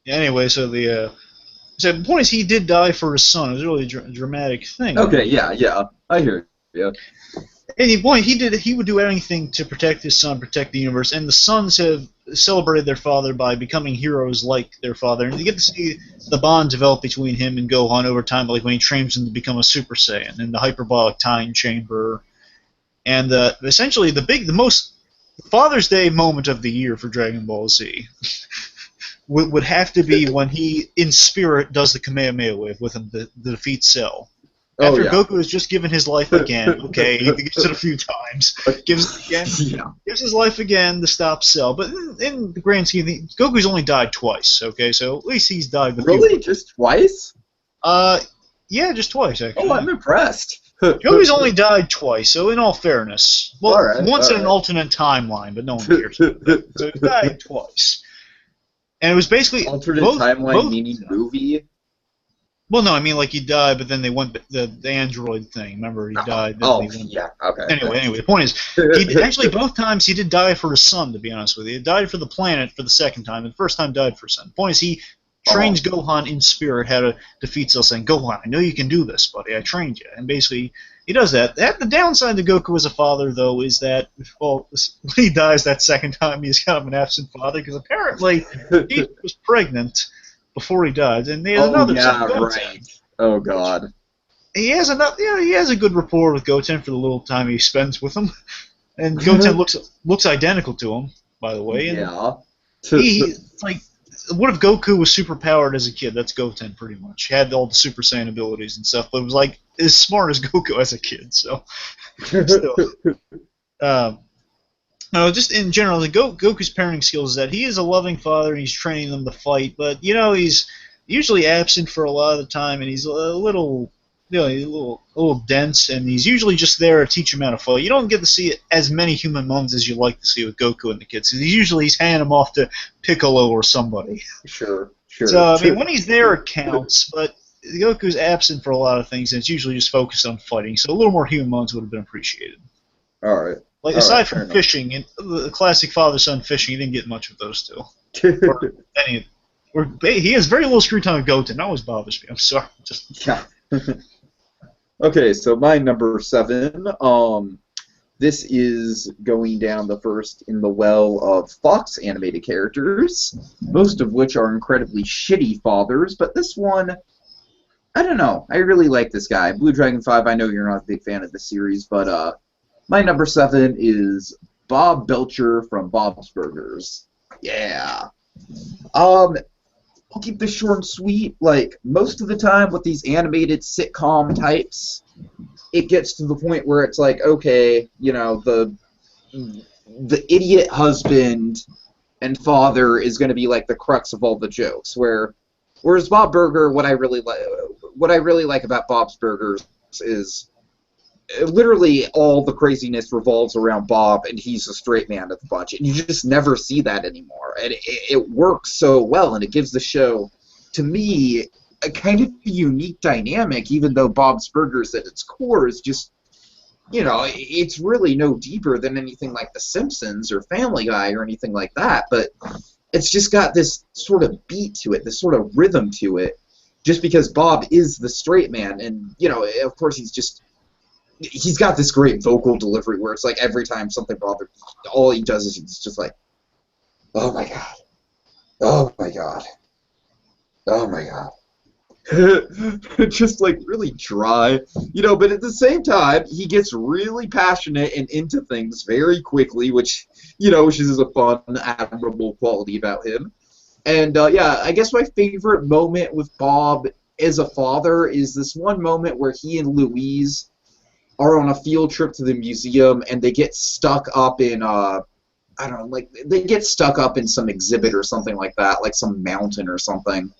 anyway, so the point is he did die for his son. It was a really dramatic thing. Okay, yeah, I hear you. And he would do anything to protect his son, protect the universe, and the sons have celebrated their father by becoming heroes like their father, and you get to see the bond develop between him and Gohan over time, like when he trains him to become a Super Saiyan in the hyperbolic time chamber, and essentially the most Father's Day moment of the year for Dragon Ball Z would have to be when he, in spirit, does the Kamehameha wave with him to defeat Cell. After Goku has just given his life again, okay, he gives it a few times, gives his life again to stop Cell. But in the grand scheme, Goku's only died twice, okay, so at least he's died with Really? Just twice? Yeah, just twice, actually. Oh, I'm impressed. Goku's only died twice, so in all fairness. Well, once in an alternate timeline, but no one cares. So he died twice. And it was basically... Alternate timeline meaning movie? Well, no, I mean like he died, but then they went the android thing. Remember, he died. Yeah, okay. Anyway, the point is, he actually both times he did die for his son. To be honest with you, he died for the planet for the second time, and the first time died for his son. The point is, he trains Gohan in spirit how to defeat Cell, saying, "Gohan, I know you can do this, buddy. I trained you." And basically, he does that. The downside to Goku as a father, though, is that when he dies that second time, he's kind of an absent father because apparently he was pregnant before he died, and he has another son, Goten. Right. Oh God. He has he has a good rapport with Goten for the little time he spends with him, and Goten looks identical to him, by the way. And it's like, what if Goku was superpowered as a kid? That's Goten, pretty much. He had all the Super Saiyan abilities and stuff, but it was like as smart as Goku as a kid. So, still. No, just in general, Goku's parenting skills is that he is a loving father and he's training them to fight, but he's usually absent for a lot of the time, and he's a little dense, and he's usually just there to teach him how to fight. You don't get to see as many human moments as you like to see with Goku and the kids. He's handing them off to Piccolo or somebody. Sure. So I mean, when he's there, it counts, but Goku's absent for a lot of things, and it's usually just focused on fighting. So a little more human moments would have been appreciated. All right. Like, aside from fishing, and the classic father-son fishing, he didn't get much of those two. He has very little screen time with Goten. That always bothers me. I'm sorry. Yeah. Okay, so my number 7. This is going down the first in the well of Fox animated characters, most of which are incredibly shitty fathers, but this one, I don't know. I really like this guy. BlueDragonFive, I know you're not a big fan of the series, but my number 7 is Bob Belcher from Bob's Burgers. Yeah. I'll keep this short and sweet. Like, most of the time with these animated sitcom types, it gets to the point where it's like, okay, the idiot husband and father is going to be like the crux of all the jokes. Whereas Bob Burger, what I really like about Bob's Burgers is literally all the craziness revolves around Bob, and he's a straight man of the bunch, and you just never see that anymore. And it works so well, and it gives the show, to me, a kind of unique dynamic, even though Bob's Burgers at its core is just, it's really no deeper than anything like The Simpsons or Family Guy or anything like that, but it's just got this sort of beat to it, this sort of rhythm to it, just because Bob is the straight man, and, of course he's got this great vocal delivery where it's like every time something bothers, all he does is he's just like, oh my god, oh my god, oh my god. Just like really dry, but at the same time, he gets really passionate and into things very quickly, which is a fun, admirable quality about him. And yeah, I guess my favorite moment with Bob as a father is this one moment where he and Louise are on a field trip to the museum and they get stuck up in I don't know, like they get stuck up in some exhibit or something like that, like some mountain or something.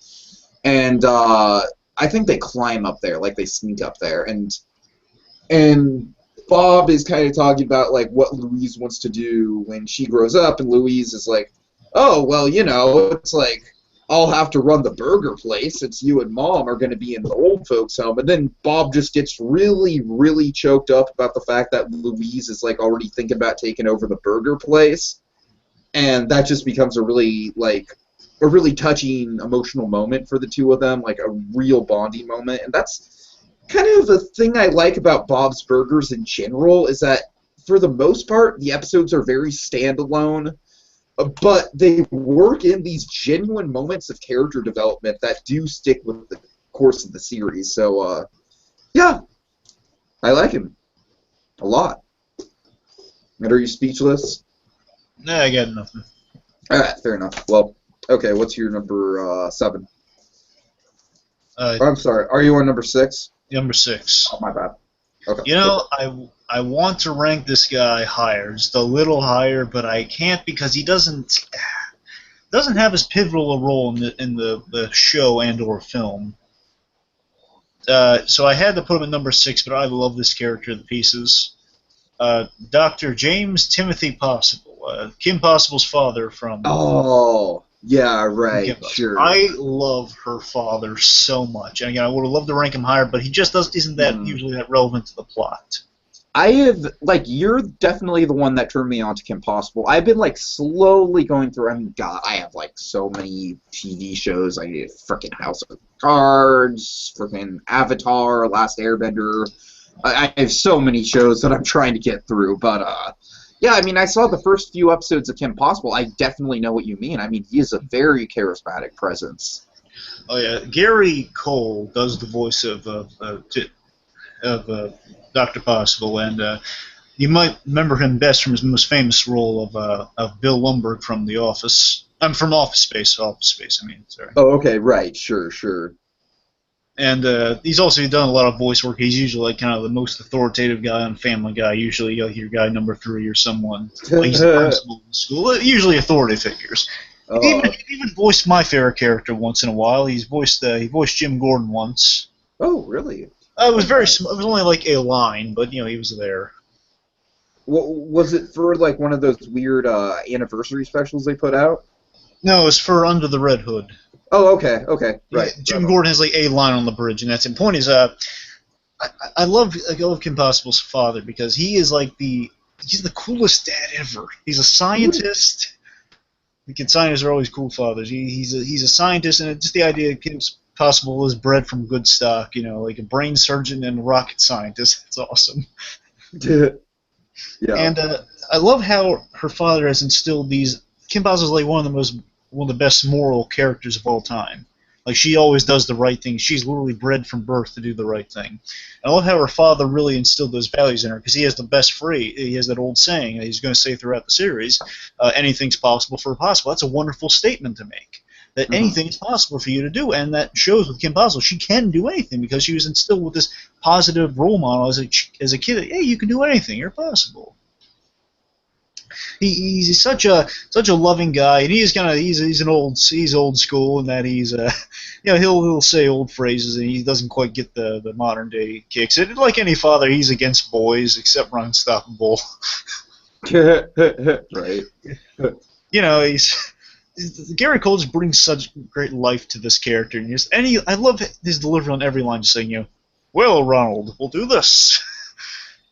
And I think they climb up there, like they sneak up there, and Bob is kind of talking about like what Louise wants to do when she grows up, and Louise is like, "Oh, well, it's like I'll have to run the burger place since you and Mom are going to be in the old folks' home." And then Bob just gets really, really choked up about the fact that Louise is like already thinking about taking over the burger place, and that just becomes a really touching emotional moment for the two of them, like a real bonding moment. And that's kind of the thing I like about Bob's Burgers in general, is that for the most part, the episodes are very standalone, but they work in these genuine moments of character development that do stick with the course of the series. So, yeah, I like him a lot. And are you speechless? Nah, I got nothing. All right, fair enough. Well, okay, what's your number 7? I'm sorry, are you on number 6? Number 6. Oh, my bad. Okay. I want to rank this guy higher, just a little higher, but I can't because he doesn't have as pivotal a role in the show and or film. So I had to put him at number 6, but I love this character to pieces. Dr. James Timothy Possible, Kim Possible's father from. Oh, yeah, right, sure. I love her father so much, and again, I would have loved to rank him higher, but he just isn't that usually that relevant to the plot. You're definitely the one that turned me on to Kim Possible. I've been slowly going through. I mean, God, I have so many TV shows. I need freaking House of Cards, freaking Avatar, Last Airbender. I have so many shows that I'm trying to get through, but yeah, I mean, I saw the first few episodes of Kim Possible. I definitely know what you mean. I mean, he is a very charismatic presence. Oh yeah, Gary Cole does the voice of Dr. Possible, and you might remember him best from his most famous role of Bill Lumbergh from The Office. I'm from Office Space. I mean, sorry. Oh, okay, right, sure. And he's also done a lot of voice work. He's usually kind of the most authoritative guy on Family Guy. Usually you'll hear guy number 3 or someone. He's the principal in the school. Usually authority figures. He even voiced my favorite character once in a while. He voiced Jim Gordon once. Oh, really? It was very small. It was only like a line, but he was there. Was it for one of those weird anniversary specials they put out? No, it was for Under the Red Hood. Oh, okay, right. Jim Gordon has a line on the bridge, and that's the point. Is I love Kim Possible's father because he's the coolest dad ever. He's a scientist. Scientists are always cool fathers. He's a scientist, and just the idea Kim Possible is bred from good stock. Like a brain surgeon and a rocket scientist. It's awesome. Yeah. And I love how her father has instilled these. Kim Possible is one of the best moral characters of all time. She always does the right thing. She's literally bred from birth to do the right thing. And I love how her father really instilled those values in her because he has the best phrase. He has that old saying that he's going to say throughout the series, anything's possible for possible. That's a wonderful statement to make, that anything is possible for you to do. And that shows with Kim Possible. She can do anything because she was instilled with this positive role model as a kid that, hey, you can do anything. You're possible. He's such a loving guy, and he's old school in that he's he'll say old phrases and he doesn't quite get the modern day kicks. And like any father, he's against boys except for Unstoppable. Right. Gary Cole just brings such great life to this character, and I love his delivery on every line, just saying, well, Ronald, we'll do this.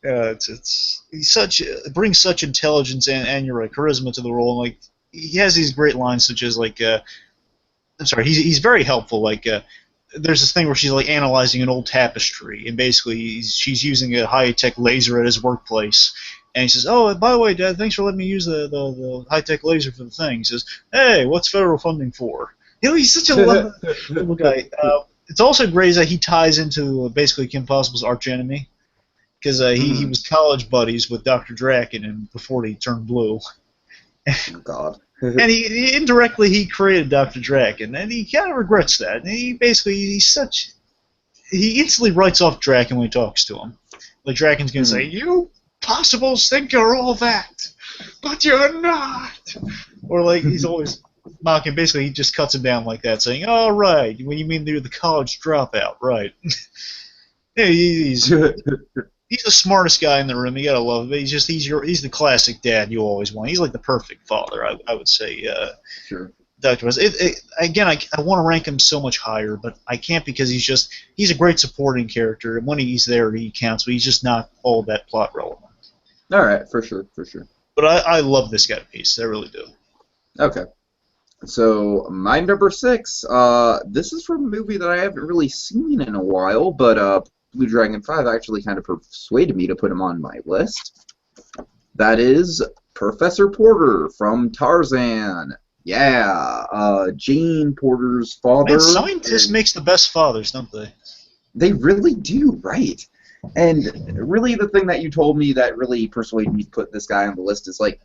It brings such intelligence and you're right, charisma to the role. And he has these great lines such as I'm sorry, he's very helpful. There's this thing where she's analyzing an old tapestry, and basically she's using a high-tech laser at his workplace. And he says, "Oh, by the way, Dad, thanks for letting me use the high-tech laser for the thing." He says, "Hey, what's federal funding for?" He's such a little guy. it's also great that he ties into basically Kim Possible's archenemy, because he was college buddies with Dr. Draken and before he turned blue. Oh, God. And he indirectly he created Dr. Draken, and he kind of regrets that. And he basically he instantly writes off Draken when he talks to him. Like Draken's gonna say, "You Possibles think you're all that, but you're not." Or like he's always mocking. Basically, he just cuts him down like that, saying, "Oh right, when you mean you're the college dropout, right?" Yeah, he's the smartest guy in the room. You gotta love him. But he's the classic dad you always want. He's like the perfect father, I would say. Sure. Dr. West. Again, I want to rank him so much higher, but I can't because he's a great supporting character, and when he's there, he counts. But he's just not all that plot relevant. All right, for sure. But I love this guy piece. I really do. Okay. So my number 6. This is from a movie that I haven't really seen in a while, but BlueDragonFive actually kind of persuaded me to put him on my list. That is Professor Porter from Tarzan. Yeah, Jane Porter's father. Man, scientists makes the best fathers, don't they? They really do, right? And really, the thing that you told me that really persuaded me to put this guy on the list is like,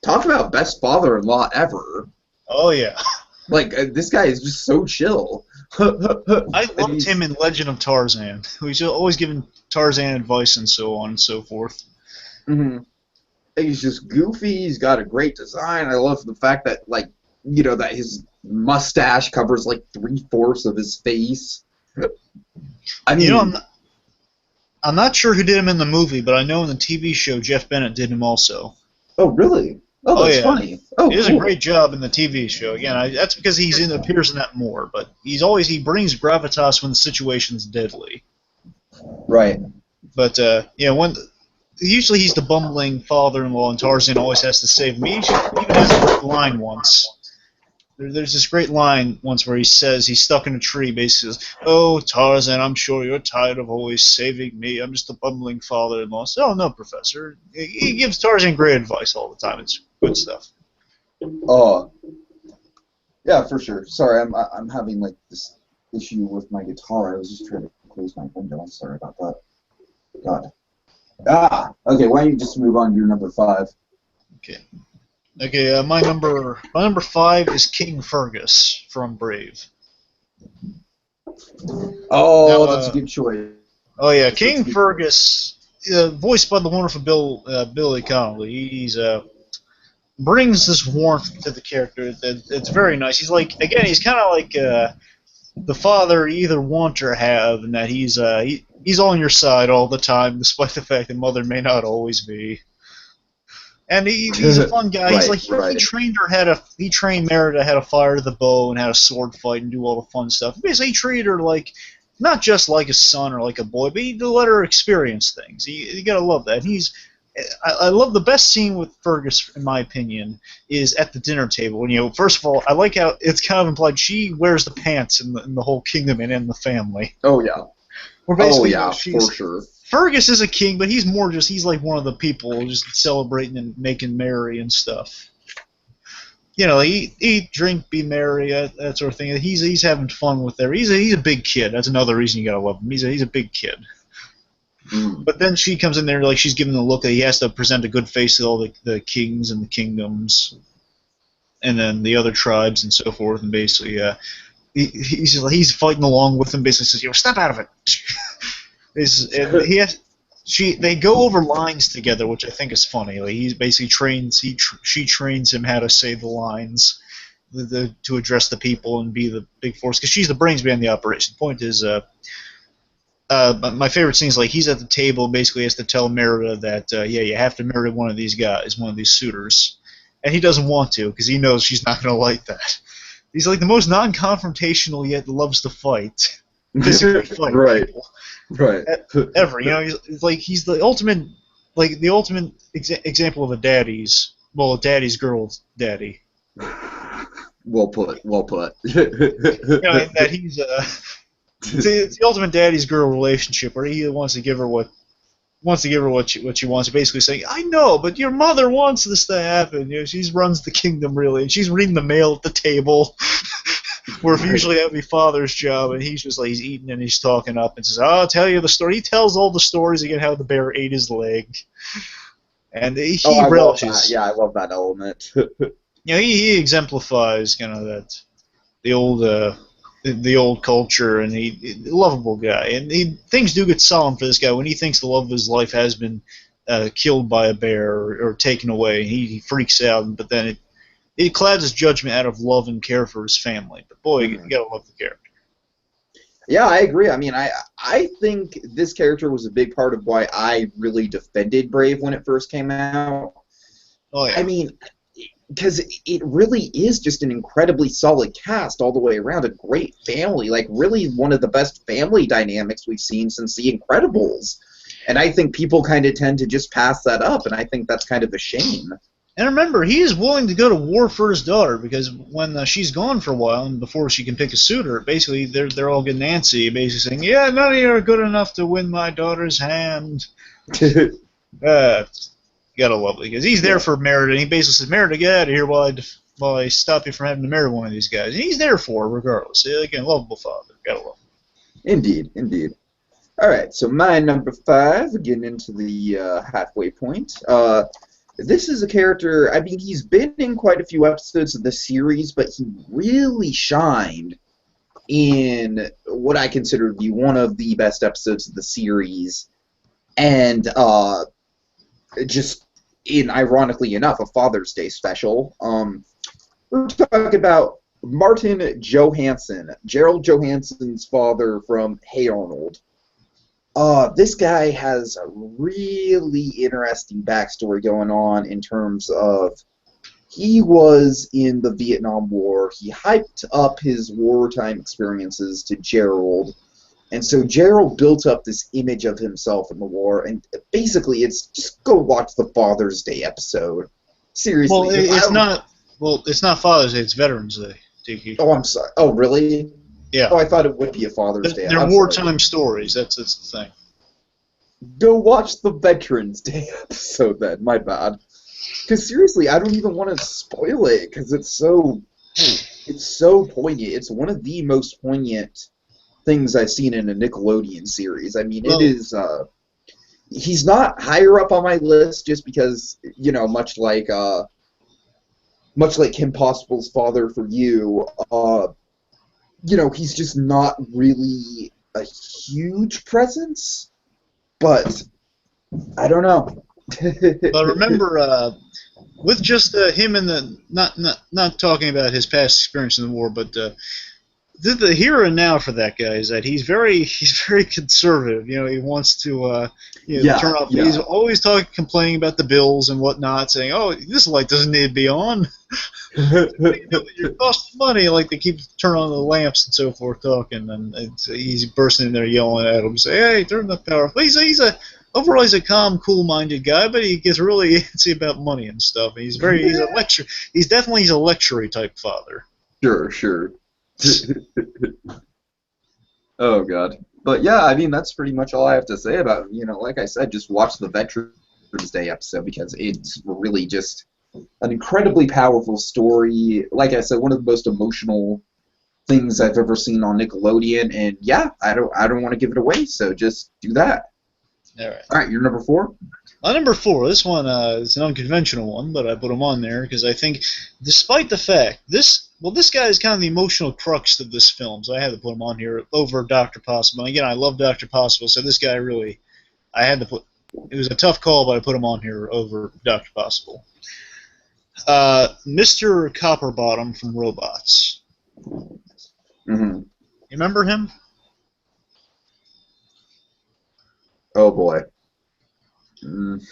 talk about best father-in-law ever. Oh yeah. Like this guy is just so chill. I loved him in Legend of Tarzan. He's always giving Tarzan advice and so on and so forth. Mm-hmm. He's just goofy. He's got a great design. I love the fact that, like, that his mustache covers like 3/4 of his face. I mean, I'm not sure who did him in the movie, but I know in the TV show Jeff Bennett did him also. Oh, really? Oh, that's funny. Oh, he does a great job in the TV show. Again, that's because he appears in that more. But he brings gravitas when the situation's deadly. Right. But usually he's the bumbling father-in-law, and Tarzan always has to save him. He even has a great line once. There's this great line once where he says he's stuck in a tree, basically says, "Oh, Tarzan, I'm sure you're tired of always saving me. I'm just a bumbling father-in-law." So, "Oh, no, Professor." He gives Tarzan great advice all the time. It's good stuff. Oh, yeah, for sure. Sorry, I'm having like this issue with my guitar. I was just trying to close my window. I'm sorry about that. God. Okay. Why don't you just move on to your number 5? Okay, my number 5 is King Fergus from Brave. Oh, that's a good choice. Oh yeah, King Fergus, voiced by the wonderful Billy Connolly. He's brings this warmth to the character. It's very nice. He's like, again, he's kind of like the father you either want or have, and that he's on your side all the time, despite the fact that mother may not always be. And he's a fun guy. He's he trained Merida how to fire the bow and how to sword fight and do all the fun stuff. Basically, he treated her like not just like a son or like a boy, but he let her experience things. You gotta love that. And I love the best scene with Fergus, in my opinion, is at the dinner table. And, first of all, I like how it's kind of implied she wears the pants in the whole kingdom and in the family. Oh yeah. For sure. Fergus is a king, but he's like one of the people just celebrating and making merry and stuff. Eat, drink, be merry, that sort of thing. He's having fun with there. He's a big kid. That's another reason you gotta love him. He's a big kid. Mm. But then she comes in there like she's giving the look that he has to present a good face to all the kings and the kingdoms, and then the other tribes and so forth. And basically, he's fighting along with him. Basically says, "Step out of it." They go over lines together, which I think is funny. Like he basically she trains him how to say the lines to address the people and be the big force, because she's the brains behind the operation. The point is, my favorite scene is like he's at the table, basically has to tell Merida that you have to marry one of these guys, one of these suitors, and he doesn't want to because he knows she's not going to like that. He's like the most non-confrontational yet loves to fight, physically fight right. people. Right. Ever, he's the ultimate, example of a daddy's girl's daddy. Well put. That he's it's the ultimate daddy's girl relationship where he wants to give her what she wants. Basically saying, "I know, but your mother wants this to happen." She runs the kingdom really, and she's reading the mail at the table. Where Right. usually that would be father's job, and he's just like he's eating and he's talking up and says, "Oh, I'll tell you the story." He tells all the stories again how the bear ate his leg, and Oh, he I love that. relishes. Yeah, I love that element. He exemplifies kind of that the old the old culture, and he lovable guy, and things do get solemn for this guy when he thinks the love of his life has been killed by a bear or taken away. He freaks out, but then it clouds his judgment out of love and care for his family. But boy, you Mhm. gotta love the character. Yeah, I agree. I mean, I think this character was a big part of why I really defended Brave when it first came out. Oh I yeah. mean, because it really is just an incredibly solid cast all the way around, a great family, like really one of the best family dynamics we've seen since The Incredibles. And I think people kind of tend to just pass that up, and I think that's kind of a shame. And remember, he is willing to go to war for his daughter because when she's gone for a while and before she can pick a suitor, basically they're all getting antsy, basically saying, "Yeah, none of you are good enough to win my daughter's hand." You gotta love it because he's there Yeah, for Merida, and he basically says, "Merida, get out of here while I stop you from having to marry one of these guys." And he's there for her regardless. Again, lovable father. Gotta love him. indeed, indeed. All right, so my number 5, getting into the halfway point. This is a character, I mean, he's been in quite a few episodes of the series, but he really shined in what I consider to be one of the best episodes of the series, and just in, ironically enough, a Father's Day special. We're talking about Martin Johansson, Gerald Johansson's father from Hey Arnold. This guy has a really interesting backstory going on in terms of he was in the Vietnam War. He hyped up his wartime experiences to Gerald. And so Gerald built up this image of himself in the war. And basically, it's just go watch the Father's Day episode. Well, Seriously. it's not. Well, it's not Father's Day. It's Veterans Day. Tiki. Oh, I'm sorry. Oh, really? Yeah, Oh, I thought it would be a Father's Day. they're I'm sorry. wartime stories. That's the thing. Go watch the Veterans Day episode then. My bad. Because seriously, I don't even want to spoil it because it's so poignant. It's one of the most poignant things I've seen in a Nickelodeon series. I mean, it Well, is. He's not higher up on my list just because much like Kim Possible's father for you. He's just not really a huge presence. But I don't know. but remember, with just him and the not talking about his past experience in the war, but the here and now for that guy is that he's very conservative. He wants to Yeah, turn off. He's yeah. always complaining about the bills and whatnot, saying, "Oh, this light doesn't need to be on. You're costing money." Like they keep turning on the lamps and so forth, talking, and he's bursting in there yelling at him, say, "Hey, turn the power off." Overall he's a calm, cool-minded guy, but he gets really antsy about money and stuff. He's a lecture. He's a lectury type father. Sure, sure. Oh God. But yeah, I mean that's pretty much all I have to say about it. Like I said, just watch the Veterans Day episode because it's really just an incredibly powerful story. Like I said, one of the most emotional things I've ever seen on Nickelodeon, and yeah, I don't want to give it away, so just do that. All right. All right, you're number 4. Number 4, this one is an unconventional one, but I put him on there because I think, despite the fact this guy is kind of the emotional crux of this film, so I had to put him on here over Dr. Possible. And again, I love Dr. Possible, so this guy really, I had to put. It was a tough call, but I put him on here over Dr. Possible. Mr. Copperbottom from Robots. Mm-hmm. You remember him? Oh boy. Mm.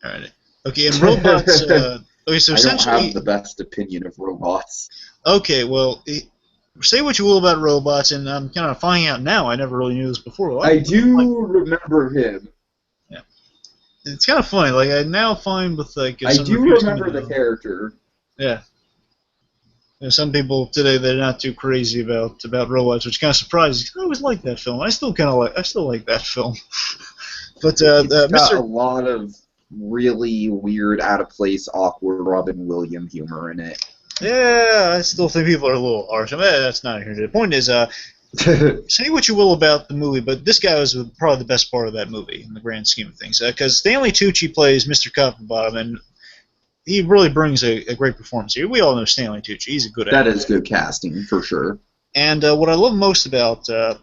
All right. Okay, in Robots. Okay, so I don't essentially. have the best opinion of robots. Okay, well, say what you will about robots, and I'm kind of finding out now. I never really knew this before. I do remember him. Yeah, it's kind of funny. Like I now find with I some do reviews remember coming the out. character. Yeah, some people today they're not too crazy about robots, which kind of surprises. I always liked that film. I still like that film. But It's got a Mr. lot of really weird, out of place, awkward Robin Williams humor in it. Yeah, I still think people are a little harsh. I mean, that's not here. The point is, say what you will about the movie, but this guy was probably the best part of that movie in the grand scheme of things. Because Stanley Tucci plays Mr. Copperbottom, and he really brings a great performance here. We all know Stanley Tucci; he's a good That actor. is good casting for sure. And what I love most about Mr.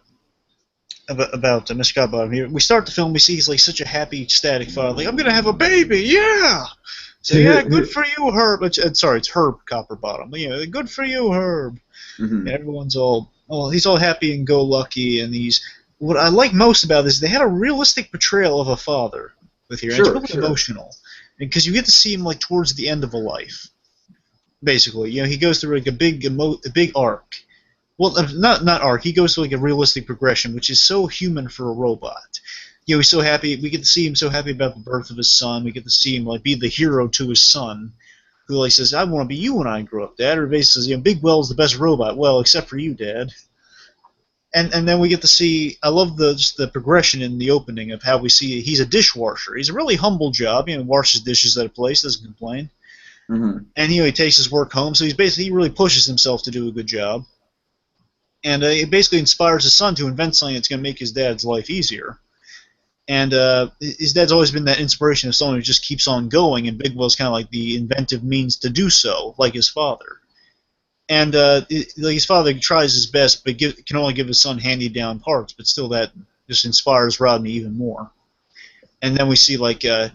Copperbottom here, we start the film, we see he's like such a happy, ecstatic father. Like, I'm gonna have a baby, yeah. So yeah, good for you, Herb. Sorry, it's Herb Copperbottom. Yeah, good for you, Herb. Mm-hmm. And everyone's all, oh, he's all happy and go lucky, and he's. What I like most about this is they had a realistic portrayal of a father with here, and it's really emotional, because you get to see him like towards the end of a life, basically. You know, he goes through like a big arc. Well, not arc. He goes through like a realistic progression, which is so human for a robot. You know, he's so happy. We get to see him so happy about the birth of his son. We get to see him like be the hero to his son, who like says, "I want to be you when I grow up, Dad." Or basically says, "You know, Big Well's the best robot." Well, except for you, Dad. And then we get to see. I love the progression in the opening of how we see he's a dishwasher. He's a really humble job. You know, washes dishes at a place, doesn't complain. Mm-hmm. And he takes his work home, so he really pushes himself to do a good job. And it basically inspires his son to invent something that's going to make his dad's life easier. And his dad's always been that inspiration of someone who just keeps on going, and Bigwell's kind of like the inventive means to do so, like his father. And his father tries his best, but can only give his son hand-me-down parts, but still that just inspires Rodney even more. And then we see like the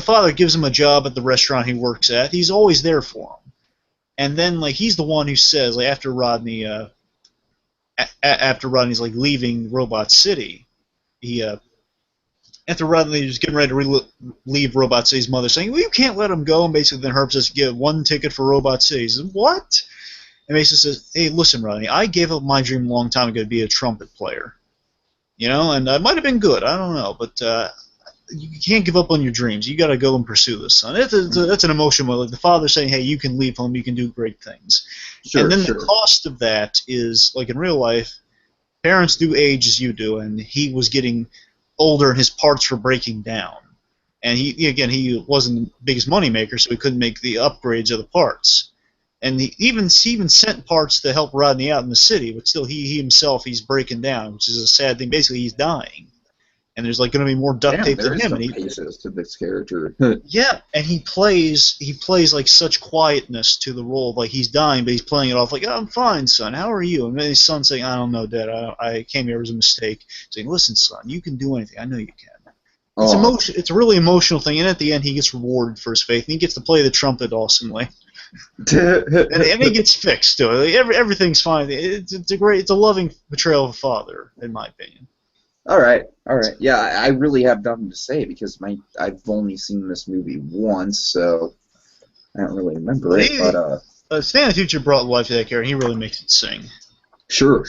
father gives him a job at the restaurant he works at. He's always there for him. And then like he's the one who says, like after Rodney's like leaving Robot City, after Rodney's getting ready to leave Robot City's mother saying, "Well, you can't let him go," and basically then Herb says, "Get one ticket for Robot City." He says, "What?" And basically says, "Hey, listen, Rodney, I gave up my dream a long time ago to be a trumpet player. You know, and I might have been good, I don't know, but you can't give up on your dreams. You got to go and pursue this, son." That's an emotional, like the father saying, "Hey, you can leave home, you can do great things." And then the cost of that is, like in real life, parents do age as you do, and he was getting older and his parts were breaking down. And he wasn't the biggest money maker, so he couldn't make the upgrades of the parts. And he even sent parts to help Rodney out in the city, but still he himself, he's breaking down, which is a sad thing. Basically, he's dying. And there's like going to be more duct tape to him. There is some paces to this character. Yeah, and he plays like such quietness to the role of like he's dying, but he's playing it off like, "Oh, I'm fine, son. How are you?" And then his son's saying, "I don't know, Dad. I came here as a mistake." Saying, "Listen, son, you can do anything. I know you can." It's emotion. It's a really emotional thing, and at the end, he gets rewarded for his faith, and he gets to play the trumpet awesomely. and he gets fixed to it. Everything's fine. It's a loving portrayal of a father, in my opinion. All right. Yeah, I really have nothing to say because I've only seen this movie once, so I don't really remember it. But Stanley Tucci brought life to that character. He really makes it sing. Sure.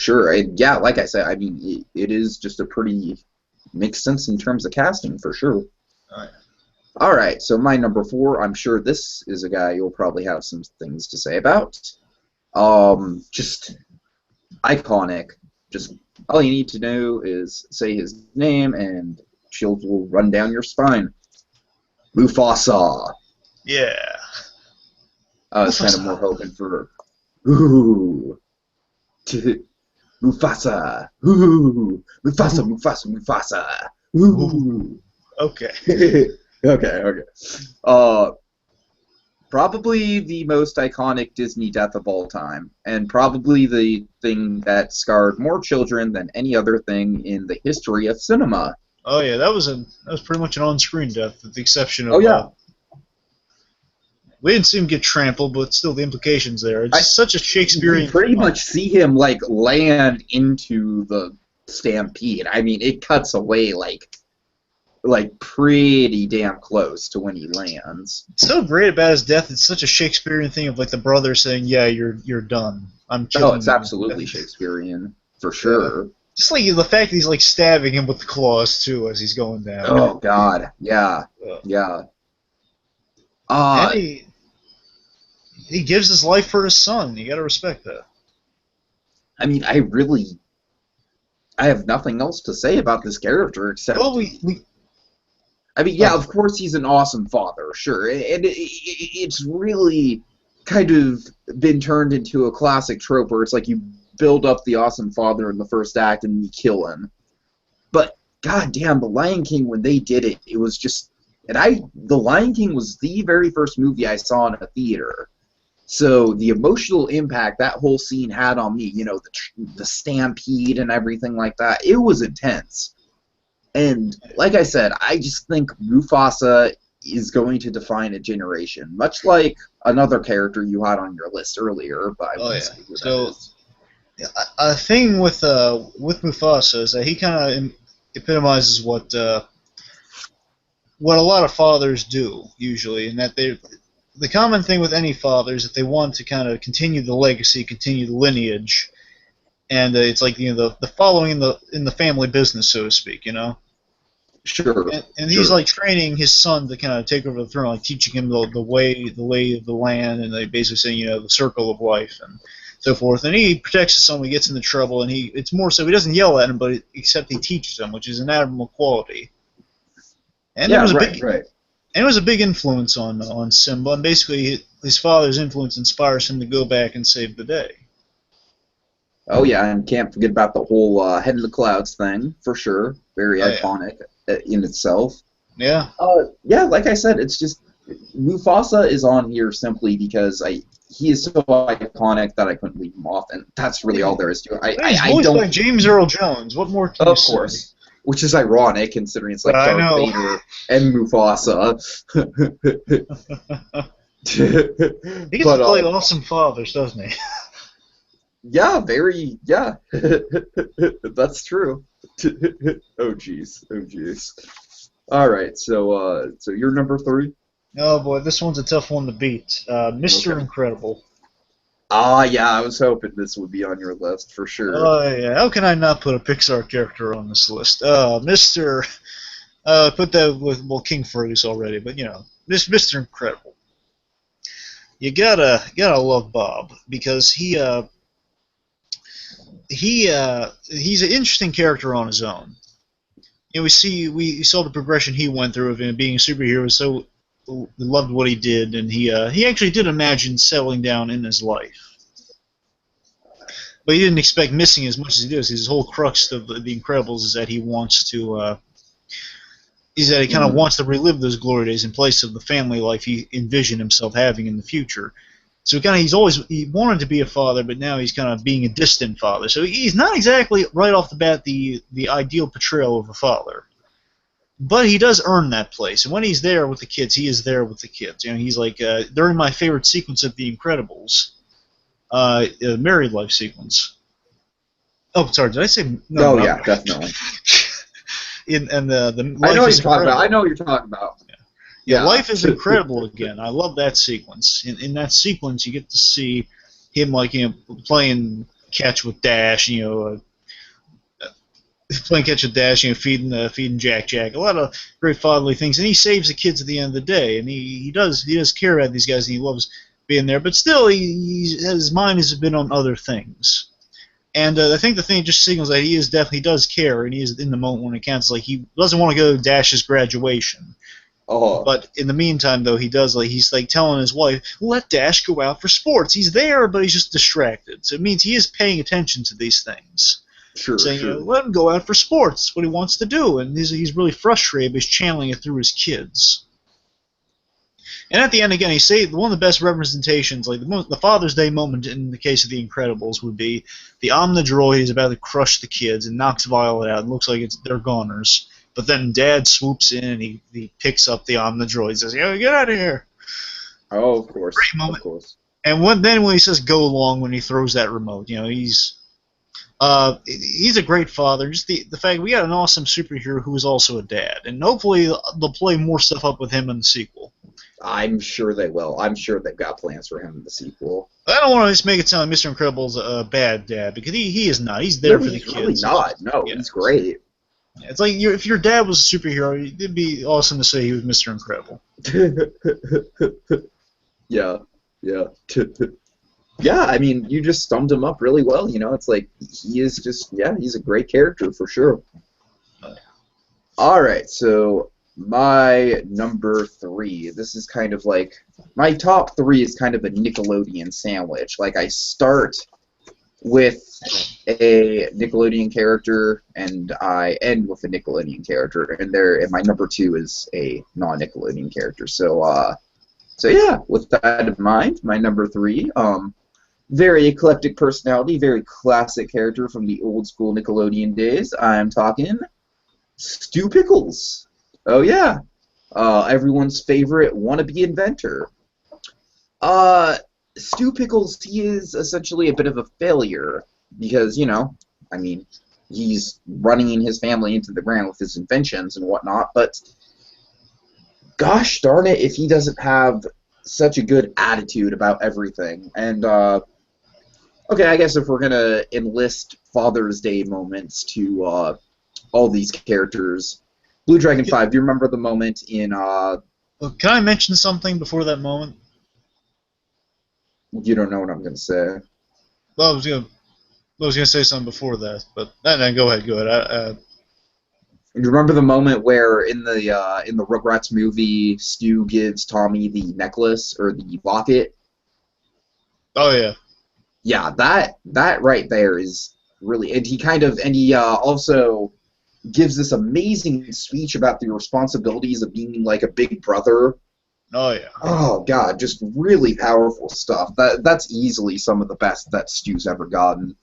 Yeah, like I said, I mean, it is just a pretty makes sense in terms of casting for sure. All right, so my number 4, I'm sure this is a guy you'll probably have some things to say about. Just iconic. Just all you need to know is say his name, and chills will run down your spine. Mufasa. Yeah. I was kind of more hoping for, ooh, Mufasa, ooh, Mufasa, ooh. Okay. Okay. Probably the most iconic Disney death of all time, and probably the thing that scarred more children than any other thing in the history of cinema. Oh yeah, that was pretty much an on-screen death, with the exception of. We didn't see him get trampled, but still the implications there. It's such a Shakespearean. You pretty much see him like land into the stampede. I mean, it cuts away like pretty damn close to when he lands. It's so great about his death. It's such a Shakespearean thing of like the brother saying, "Yeah, you're done. I'm killing you." Oh, it's absolutely Shakespearean for sure. Just like the fact that he's like stabbing him with the claws too as he's going down. Oh God, yeah. And he gives his life for his son. You got to respect that. I mean, I have nothing else to say about this character except. Well, I mean, yeah, of course he's an awesome father, sure, and it's really kind of been turned into a classic trope where it's like you build up the awesome father in the first act and you kill him. But goddamn, The Lion King, when they did it, it was just, The Lion King was the very first movie I saw in a theater. So the emotional impact that whole scene had on me, you know, the stampede and everything like that, it was intense. And like I said, I just think Mufasa is going to define a generation, much like another character you had on your list earlier, but I won't say who that is. A thing with Mufasa is that he kind of epitomizes what a lot of fathers do usually, and that the common thing with any father is that they want to kind of continue the legacy, continue the lineage, and it's like, you know, the following in the family business, so to speak, you know. Sure. And he's like training his son to kind of take over the throne, like teaching him the lay of the land, and they basically saying, you know, the circle of life and so forth. And he protects his son when he gets into trouble, and it's more so he doesn't yell at him, but except he teaches him, which is an admirable quality. And yeah, it was a big influence on Simba, and basically his father's influence inspires him to go back and save the day. Oh yeah, and can't forget about the whole head in the clouds thing, for sure. Very iconic in itself. Yeah. Yeah, like I said, it's just Mufasa is on here simply because he is so iconic that I couldn't leave him off, and that's really all there is to it. He's voiced by James Earl Jones. What more can you say? Of course. Which is ironic, considering it's like Darth Vader and Mufasa. He gets to play awesome fathers, doesn't he? Yeah, yeah. That's true. Oh, jeez. All right, so you're number 3? Oh, boy, this one's a tough one to beat. Mr. Incredible. Yeah, I was hoping this would be on your list for sure. Oh, yeah. How can I not put a Pixar character on this list? Mr. Put that with, well, King Fergus already, but, you know, Mr. Incredible. You gotta love Bob, because he's an interesting character on his own. You know, we saw the progression he went through of him being a superhero, so loved what he did, and he actually did imagine settling down in his life. But he didn't expect missing as much as he does. His whole crux of the Incredibles is that he wants to kind of wants to relive those glory days in place of the family life he envisioned himself having in the future. So he wanted to be a father, but now he's kind of being a distant father. So he's not exactly right off the bat the ideal portrayal of a father. But he does earn that place, and when he's there with the kids, he is there with the kids. You know, he's like during my favorite sequence of The Incredibles, the married life sequence. Oh, sorry, did I say no? Oh yeah, definitely. And the I know life is incredible. I know what you're talking about. Yeah, Life is Incredible again. I love that sequence. In that sequence, you get to see him, like, you know, playing catch with Dash, you know. Playing catch with Dash, you know, feeding Jack. A lot of great fatherly things, and he saves the kids at the end of the day, and he does care about these guys, and he loves being there. But still, his mind has been on other things, and I think the thing just signals that he definitely does care, and he is in the moment when it counts. Like, he doesn't want to go to Dash's graduation, but in the meantime, though, he's telling his wife, let Dash go out for sports. He's there, but he's just distracted. So it means he is paying attention to these things. Sure. You know, let him go out for sports. That's what he wants to do, and he's really frustrated, but he's channeling it through his kids. And at the end, again, one of the best representations, like the Father's Day moment in the case of The Incredibles, would be the Omnidroid is about to crush the kids and knocks Violet out. It looks like they're goners, but then Dad swoops in and he picks up the Omnidroid and says, "Yo, get out of here!" Oh, of course. Great moment. Of course. And when he says "go along," when he throws that remote, you know, he's a great father. Just the fact we got an awesome superhero who is also a dad, and hopefully they'll play more stuff up with him in the sequel. I'm sure they will. I'm sure they've got plans for him in the sequel. I don't want to just make it sound like Mr. Incredible's a bad dad, because he is not. He's there for the kids. He's really not. No, yeah. He's great. It's like if your dad was a superhero, it'd be awesome to say he was Mr. Incredible. Yeah. Yeah, I mean, you just summed him up really well. You know, it's like he's a great character for sure. All right, so My number three. This is kind of like my top three is kind of a Nickelodeon sandwich. Like I start with a Nickelodeon character and I end with a Nickelodeon character, and my number two is a non-Nickelodeon character. So yeah, with that in mind, my number three, very eclectic personality, very classic character from the old school Nickelodeon days. I'm talking Stu Pickles. Oh yeah, everyone's favorite wannabe inventor. Uh, Stu Pickles, he is essentially a bit of a failure because, I mean, he's running his family into the ground with his inventions and whatnot, but gosh darn it if he doesn't have such a good attitude about everything. And, okay, I guess if we're going to enlist Father's Day moments to all these characters, BlueDragonFive, do you remember the moment in... Well, can I mention something before that moment? You don't know what I'm going to say. Well, I was gonna say something before that, but no, go ahead. You remember the moment where in the Rugrats movie, Stu gives Tommy the necklace or the locket? Oh yeah. Yeah, that right there is really, and he also gives this amazing speech about the responsibilities of being like a big brother. Oh yeah. Oh god, just really powerful stuff. That's easily some of the best that Stu's ever gotten.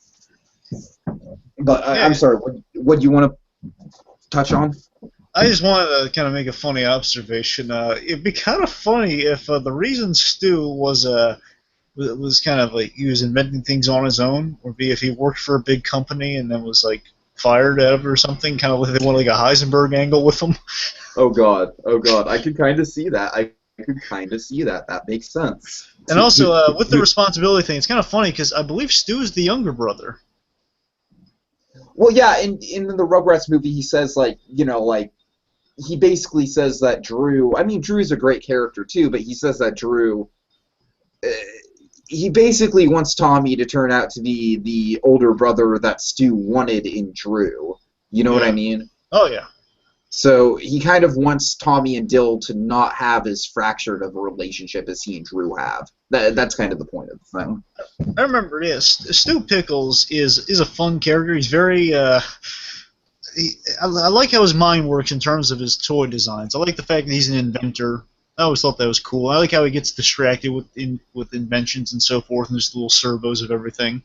But Yeah. I'm sorry, what do you want to touch on? I just wanted to kind of make a funny observation. It'd be kind of funny if the reason Stu was kind of like he was inventing things on his own, or be if he worked for a big company and then was like fired out of it or something, kind of like they want like a Heisenberg angle with him. Oh god, I could kind of see that. I could kind of see that. That makes sense. And also with the responsibility thing, it's kind of funny because I believe Stu is the younger brother. Well, yeah, in the Rugrats movie, he says he basically says that Drew. I mean, Drew's a great character too, but he says that Drew. He basically wants Tommy to turn out to be the older brother that Stu wanted in Drew. You know what I mean? Oh yeah. So he kind of wants Tommy and Dill to not have as fractured of a relationship as he and Drew have. That's kind of the point of the thing. I remember, yes. Stu Pickles is a fun character. He's very. I like how his mind works in terms of his toy designs. I like the fact that he's an inventor. I always thought that was cool. I like how he gets distracted with inventions and so forth, and just little servos of everything.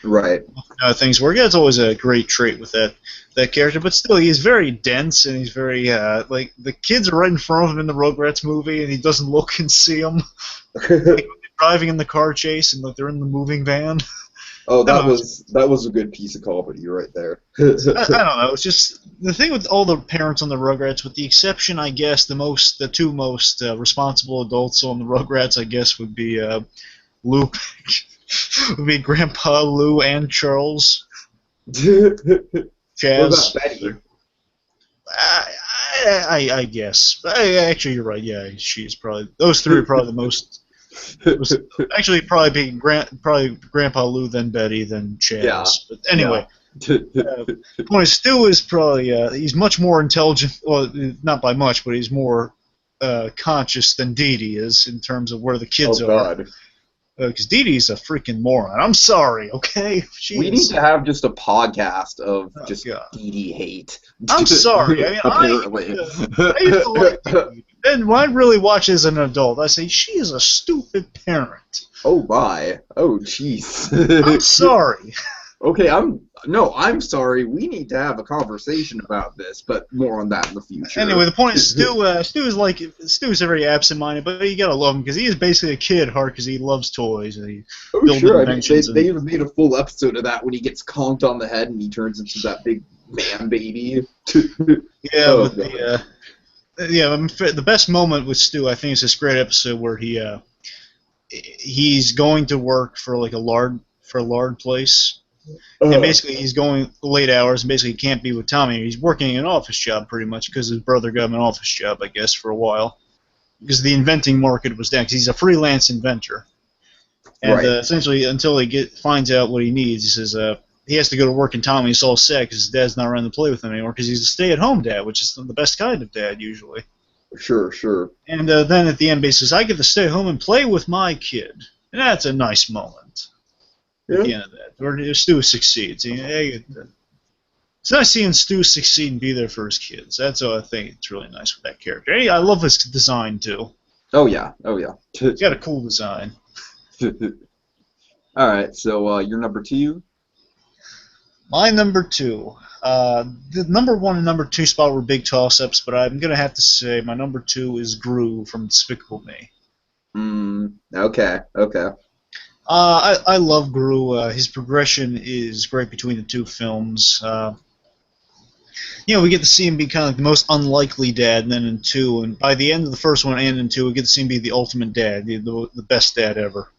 Right. Things work. That's always a great trait with that character. But still, he's very dense, and he's very like the kids are right in front of him in the Rugrats movie, and he doesn't look and see them. Like, when they're driving in the car chase, and like they're in the moving van. Oh, that was a good piece of comedy right there. I don't know. It's just the thing with all the parents on the Rugrats, with the exception, I guess, the two most responsible adults on the Rugrats, I guess, would be Lou, would be Grandpa Lou and Charles. Chaz. What about Betty? I guess. Actually, you're right. Yeah, she's probably those three are probably the most. Actually, probably Grandpa Lou, then Betty, then Chaz. Yeah. But anyway, the point is, Stu is probably he's much more intelligent. Well, not by much, but he's more conscious than Dee Dee is in terms of where the kids are. Because Dee Dee's a freaking moron. I'm sorry, okay? We need to have just a podcast of Dee Dee hate. I'm sorry. I mean, apparently. I used to like Dee Dee. And when I really watch as an adult, I say, she is a stupid parent. Oh, my. Oh, jeez. I'm sorry. Okay, I'm sorry. We need to have a conversation about this, but more on that in the future. Anyway, the point is, Stu's very absent-minded, but you gotta love him because he is basically a kid at heart because he loves toys and he builds inventions. They even made a full episode of that when he gets conked on the head and he turns into that big man baby. Yeah, the best moment with Stu, I think, is this great episode where he's going to work for like a lard place. And basically, he's going late hours, and basically he can't be with Tommy. He's working an office job pretty much because his brother got him an office job, I guess, for a while. Because the inventing market was down. Because he's a freelance inventor, and essentially, until he finds out what he needs, he says he has to go to work, and Tommy's all sad because his dad's not around to play with him anymore because he's a stay-at-home dad, which is the best kind of dad usually. Sure. And then at the end, he says, "I get to stay home and play with my kid," and that's a nice moment. At the end of that, where Stu succeeds. It's nice seeing Stu succeed and be there for his kids. That's what I think it's really nice with that character. Hey, I love his design too. Oh yeah. He's got a cool design. All right, so your number 2. My number 2. The number 1 and number 2 spot were big toss-ups, but I'm gonna have to say my number 2 is Gru from Despicable Me. Okay. I love Gru. His progression is great between the two films. We get to see him be kind of like the most unlikely dad, and then in 2, and by the end of the first one and in 2, we get to see him be the ultimate dad, the best dad ever.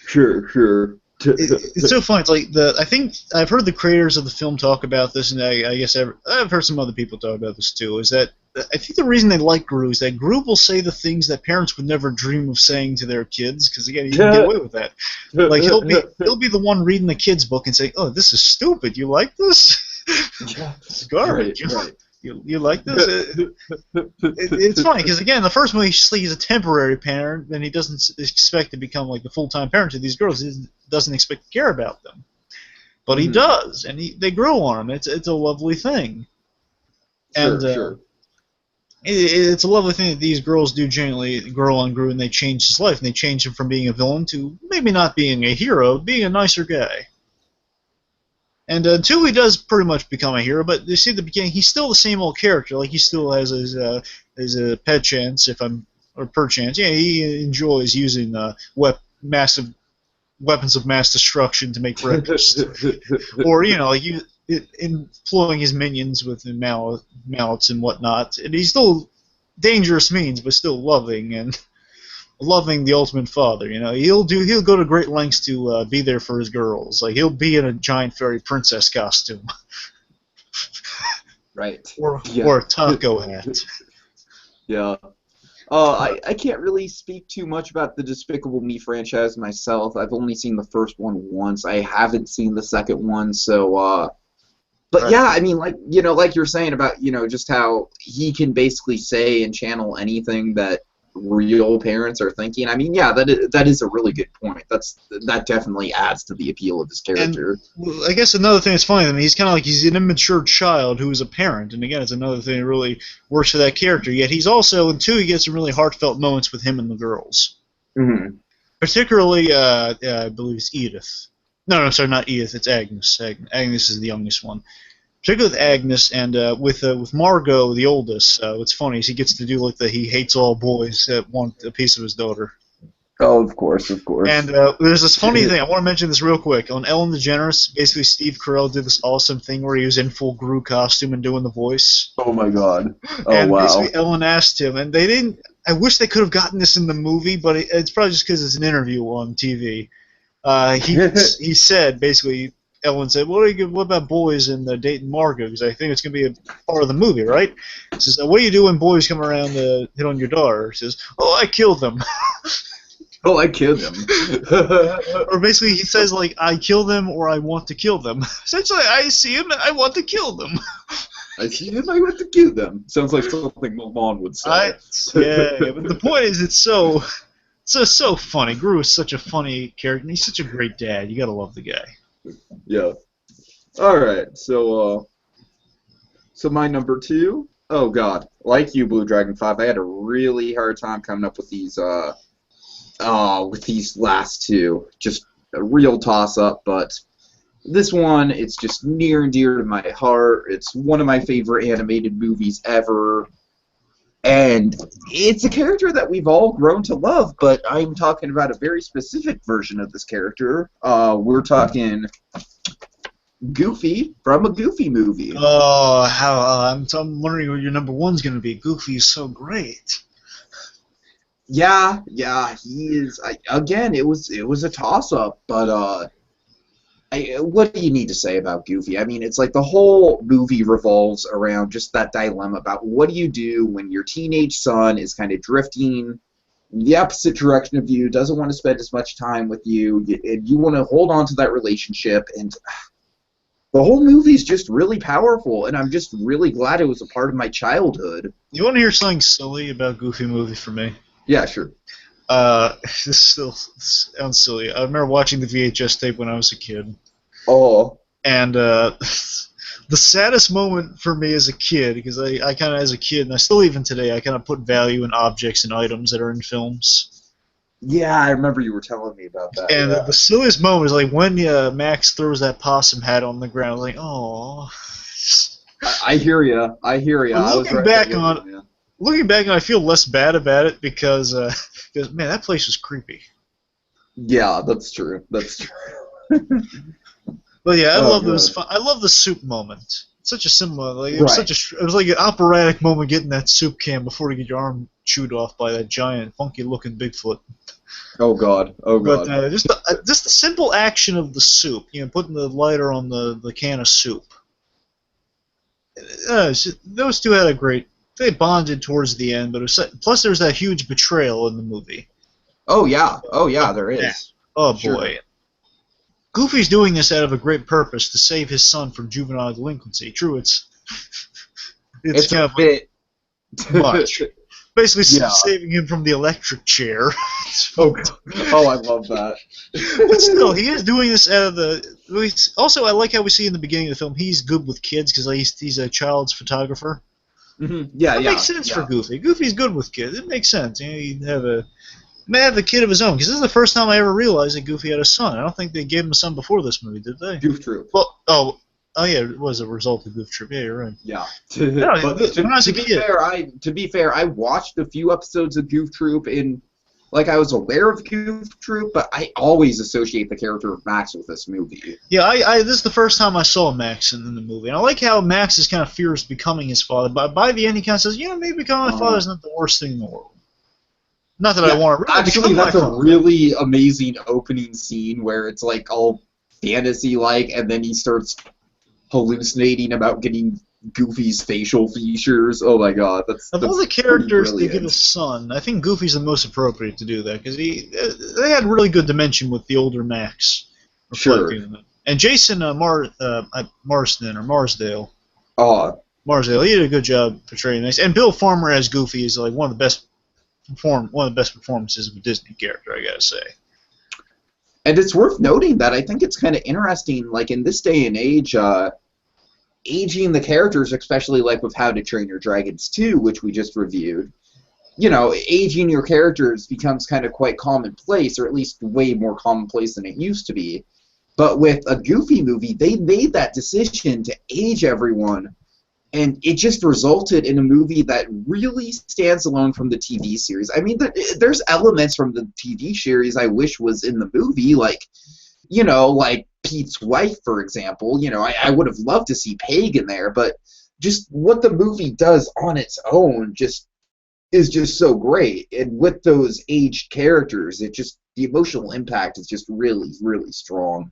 Sure. It's so funny. It's like I think I've heard the creators of the film talk about this, and I guess I've heard some other people talk about this too. Is that I think the reason they like Gru is that Gru will say the things that parents would never dream of saying to their kids, because again, he can get away with that. Like he'll be the one reading the kid's book and say, "Oh, this is stupid. You like this? It's garbage. Right. You like this?" It's funny because again, the first movie he's a temporary parent, and he doesn't expect to become like the full-time parent to these girls. He doesn't expect to care about them, but he does, and they grow on him. It's a lovely thing, Sure. It's a lovely thing that these girls do genuinely grow on Gru, and they change his life, and they change him from being a villain to maybe not being a hero, being a nicer guy. And 2, he does pretty much become a hero, but you see at the beginning, he's still the same old character. Like, he still has his pet chance, or perchance. Yeah, he enjoys using massive weapons of mass destruction to make breakfast. Or, employing his minions with mallets and whatnot. And he's still dangerous means, but still loving the ultimate father. He'll go to great lengths to be there for his girls. Like, he'll be in a giant fairy princess costume. Right. Or a taco hat. Yeah. I can't really speak too much about the Despicable Me franchise myself. I've only seen the first one once. I haven't seen the second one, so but Right. yeah, I mean, like you're saying about, just how he can basically say and channel anything that real parents are thinking. I mean, yeah, that is a really good point. That definitely adds to the appeal of his character. And I guess another thing that's funny, I mean, he's kind of like he's an immature child who is a parent, and again, it's another thing that really works for that character. Yet he's also, in 2, he gets some really heartfelt moments with him and the girls. Mm-hmm. Particularly, I believe it's Edith. No, I'm sorry, not Edith. It's Agnes. Agnes is the youngest one. Particularly with Agnes and with Margot, the oldest. What's funny is he gets to do like he hates all boys that want a piece of his daughter. Oh, of course. And there's this funny thing. I want to mention this real quick. On Ellen DeGeneres, basically Steve Carell did this awesome thing where he was in full Gru costume and doing the voice. Oh my God. Oh and wow. basically Ellen asked him, and they didn't. I wish they could have gotten this in the movie, but it's probably just because it's an interview on TV. He said basically. Ellen said, what about boys and dating Margot? Because I think it's going to be a part of the movie, right? He says, what do you do when boys come around to hit on your daughter? He says, oh, I killed them. Oh, I killed them. Or basically he says, like, I kill them or I want to kill them. Essentially, I see him and I want to kill them. I see him, I want to kill them. Sounds like something Milan would say. Yeah, but the point is it's so funny. Gru is such a funny character, and he's such a great dad. You got to love the guy. Yeah. All right. So my number 2. Oh God, like you, BlueDragonFive, I had a really hard time coming up with these last 2. Just a real toss-up, but this one, it's just near and dear to my heart. It's one of my favorite animated movies ever. And it's a character that we've all grown to love, but I'm talking about a very specific version of this character. We're talking Goofy from a Goofy movie. Oh, I'm wondering what your number 1's going to be. Goofy is so great. Yeah, he is. Again, it was a toss-up, but what do you need to say about Goofy? I mean, it's like the whole movie revolves around just that dilemma about what do you do when your teenage son is kind of drifting in the opposite direction of you, doesn't want to spend as much time with you, and you want to hold on to that relationship, and The whole movie's just really powerful, and I'm just really glad it was a part of my childhood. You want to hear something silly about Goofy movie for me? Yeah, sure. This still sounds silly. I remember watching the VHS tape when I was a kid. Oh. And the saddest moment for me as a kid, because I kind of, as a kid, and I still even today, I kind of put value in objects and items that are in films. Yeah, I remember you were telling me about that. And Yeah. the silliest moment is like when Max throws that possum hat on the ground. Like, oh. I hear you. I hear you. Looking back on it, I feel less bad about it because man, that place was creepy. Yeah, that's true. That's true. But yeah, I love God. those. I love the soup moment. Such a similar, like it Right. was like an operatic moment getting that soup can before you get your arm chewed off by that giant, funky-looking Bigfoot. Oh God. Oh But God. just the simple action of the soup, putting the lighter on the can of soup. Those two had a great. They bonded towards the end, but plus there was that huge betrayal in the movie. Oh yeah. Oh yeah. There is. Oh Sure. boy. Goofy's doing this out of a great purpose to save his son from juvenile delinquency. True, it's kind a of bit much. Basically, Yeah. saving him from the electric chair. Oh, I love that. But still, he is doing this out of the. Also, I like how we see in the beginning of the film he's good with kids because he's a child's photographer. Mm-hmm. Yeah, That yeah. makes sense for Goofy. Goofy's good with kids. It makes sense. He'd have a kid of his own. Because this is the first time I ever realized that Goofy had a son. I don't think they gave him a son before this movie, did they? Goof Troop. Well, oh yeah, it was a result of Goof Troop. Yeah, you're right. Yeah. But when I was a kid, to be fair, I watched a few episodes of Goof Troop and like I was aware of Goof Troop, but I always associate the character of Max with this movie. Yeah, this is the first time I saw Max in the movie. And I like how Max is kind of fears becoming his father, but by the end he kind of says, maybe becoming my father is not the worst thing in the world. Not that I want to really actually, that's my a really amazing opening scene where it's like all fantasy-like, and then he starts hallucinating about getting Goofy's facial features. Oh my god, that's all the characters they give a son, I think Goofy's the most appropriate to do that because they had really good dimension with the older Max. Sure. And Jason Marsden or Marsdale. Marsdale, he did a good job portraying this. And Bill Farmer as Goofy is like one of the best performances of a Disney character, I gotta say. And it's worth noting that I think it's kind of interesting, like in this day and age, aging the characters, especially like with How to Train Your Dragons 2, which we just reviewed, aging your characters becomes kind of quite commonplace, or at least way more commonplace than it used to be. But with a Goofy movie, they made that decision to age everyone, and it just resulted in a movie that really stands alone from the TV series. I mean, there's elements from the TV series I wish was in the movie, like, like Pete's wife, for example. I would have loved to see Paige in there, but just what the movie does on its own is just so great. And with those aged characters, the emotional impact is just really, really strong.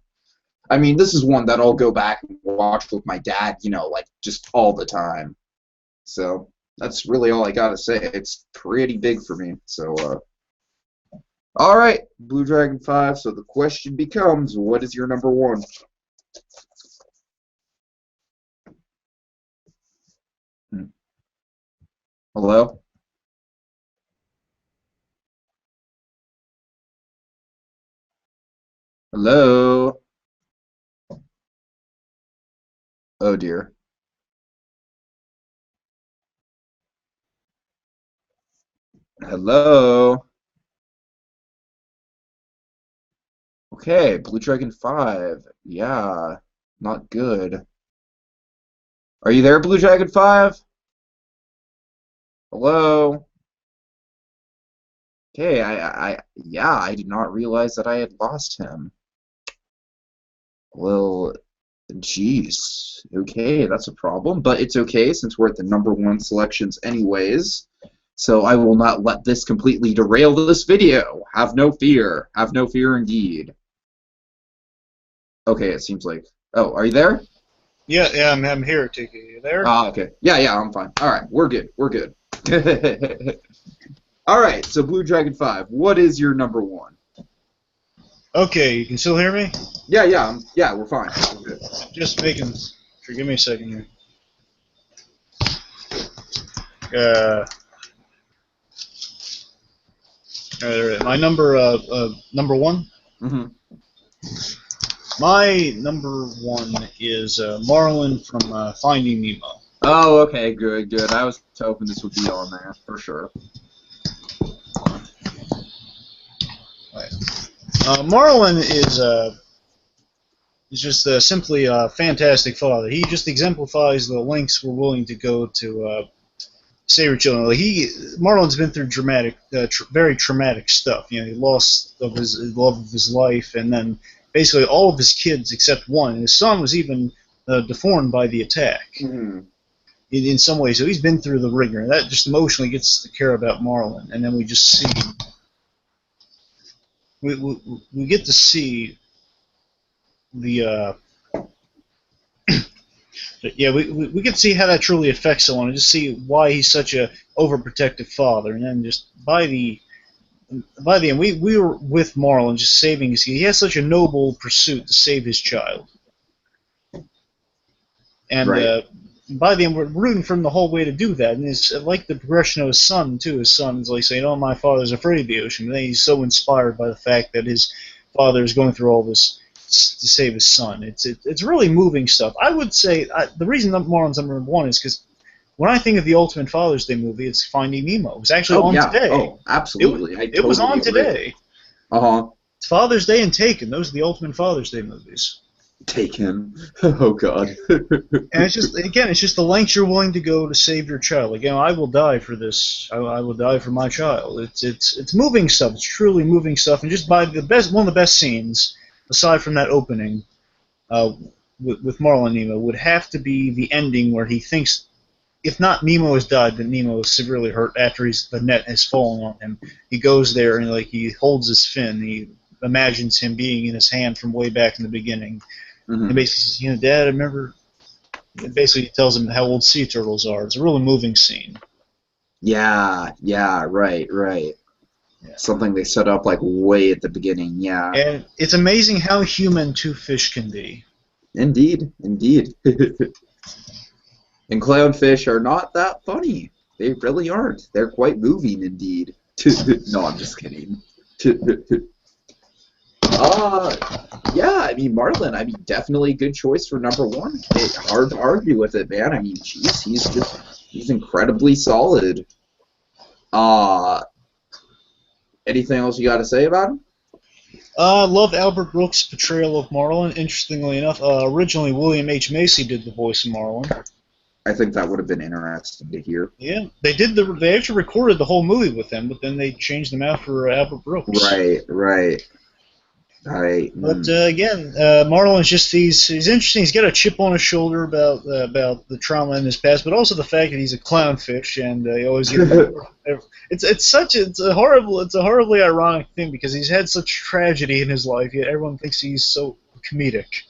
I mean, this is one that I'll go back and watch with my dad, like just all the time. So that's really all I gotta say. It's pretty big for me. So, all right, Blue Dragon 5. So the question becomes, what is your number one? Hello? Hello? Oh dear. Hello? Okay, Blue Dragon 5. Yeah, not good. Are you there, Blue Dragon 5? Hello? Okay, I did not realize that I had lost him. Well, jeez. Okay, that's a problem, but it's okay since we're at the number one selections anyways. So I will not let this completely derail this video. Have no fear. Have no fear indeed. Okay, it seems like... Oh, are you there? Yeah, I'm here, Tiki. You there? Okay. Yeah, I'm fine. All right, we're good. We're good. All right, so Blue Dragon 5, what is your number one? Okay, you can still hear me? Yeah, yeah, we're fine. We're good. Just making sure. Give me a second here. Uh, my number one. Mm-hmm. My number one is Marlin from Finding Nemo. Oh, okay, good, good. I was hoping this would be on there for sure. Marlin is just simply a fantastic father. He just exemplifies the lengths we're willing to go to save your children. Like Marlon's been through very traumatic stuff. You know, he lost of his love of his life, and then basically all of his kids except one. And his son was even deformed by the attack Mm-hmm. in some ways. So he's been through the ringer, and that just emotionally gets us to care about Marlon. And then we just see we get to see the yeah, we get to see how that truly affects someone, and just see why he's such a overprotective father. And then just by the end, we were with Marlon, just saving his. He has such a noble pursuit to save his child, and Right. by the end, we're rooting for him the whole way to do that. And it's like the progression of his son too. His son is like saying, "Oh, my father's afraid of the ocean," but then he's so inspired by the fact that his father is going through all this to save his son. It's really moving stuff. I would say the reason that Marlon's number one is because when I think of the Ultimate Father's Day movie, it's Finding Nemo. It was actually Oh on yeah. today. Oh, absolutely. It was on today. Uh-huh. It's Father's Day and Taken. Those are the Ultimate Father's Day movies. Take him. Oh God. And it's just the lengths you're willing to go to save your child. Like, I will die for this. I will die for my child. It's moving stuff. It's truly moving stuff. And just by one of the best scenes, aside from that opening, with Marlon Nemo, would have to be the ending where he thinks, if not Nemo has died, then Nemo is severely hurt after the net has fallen on him. He goes there and he holds his fin. He imagines him being in his hand from way back in the beginning. Mm-hmm. And basically says, Dad, I remember. And basically, he tells him how old sea turtles are. It's a really moving scene. Yeah, right. Yeah. Something they set up like way at the beginning, yeah. And it's amazing how human two fish can be. Indeed. And clownfish are not that funny. They really aren't. They're quite moving indeed. No, I'm just kidding. Yeah, I mean, Marlon, definitely a good choice for number one. It's hard to argue with it, man. I mean, jeez, he's incredibly solid. Anything else you got to say about him? I love Albert Brooks' portrayal of Marlon. Interestingly enough, originally William H. Macy did the voice of Marlon. I think that would have been interesting to hear. Yeah, they actually recorded the whole movie with him, but then they changed them out for Albert Brooks. Right. But again, Marlon's just he's interesting. He's got a chip on his shoulder about the trauma in his past, but also the fact that he's a clownfish, and he always gets. It's a horribly ironic thing because he's had such tragedy in his life, yet everyone thinks he's so comedic.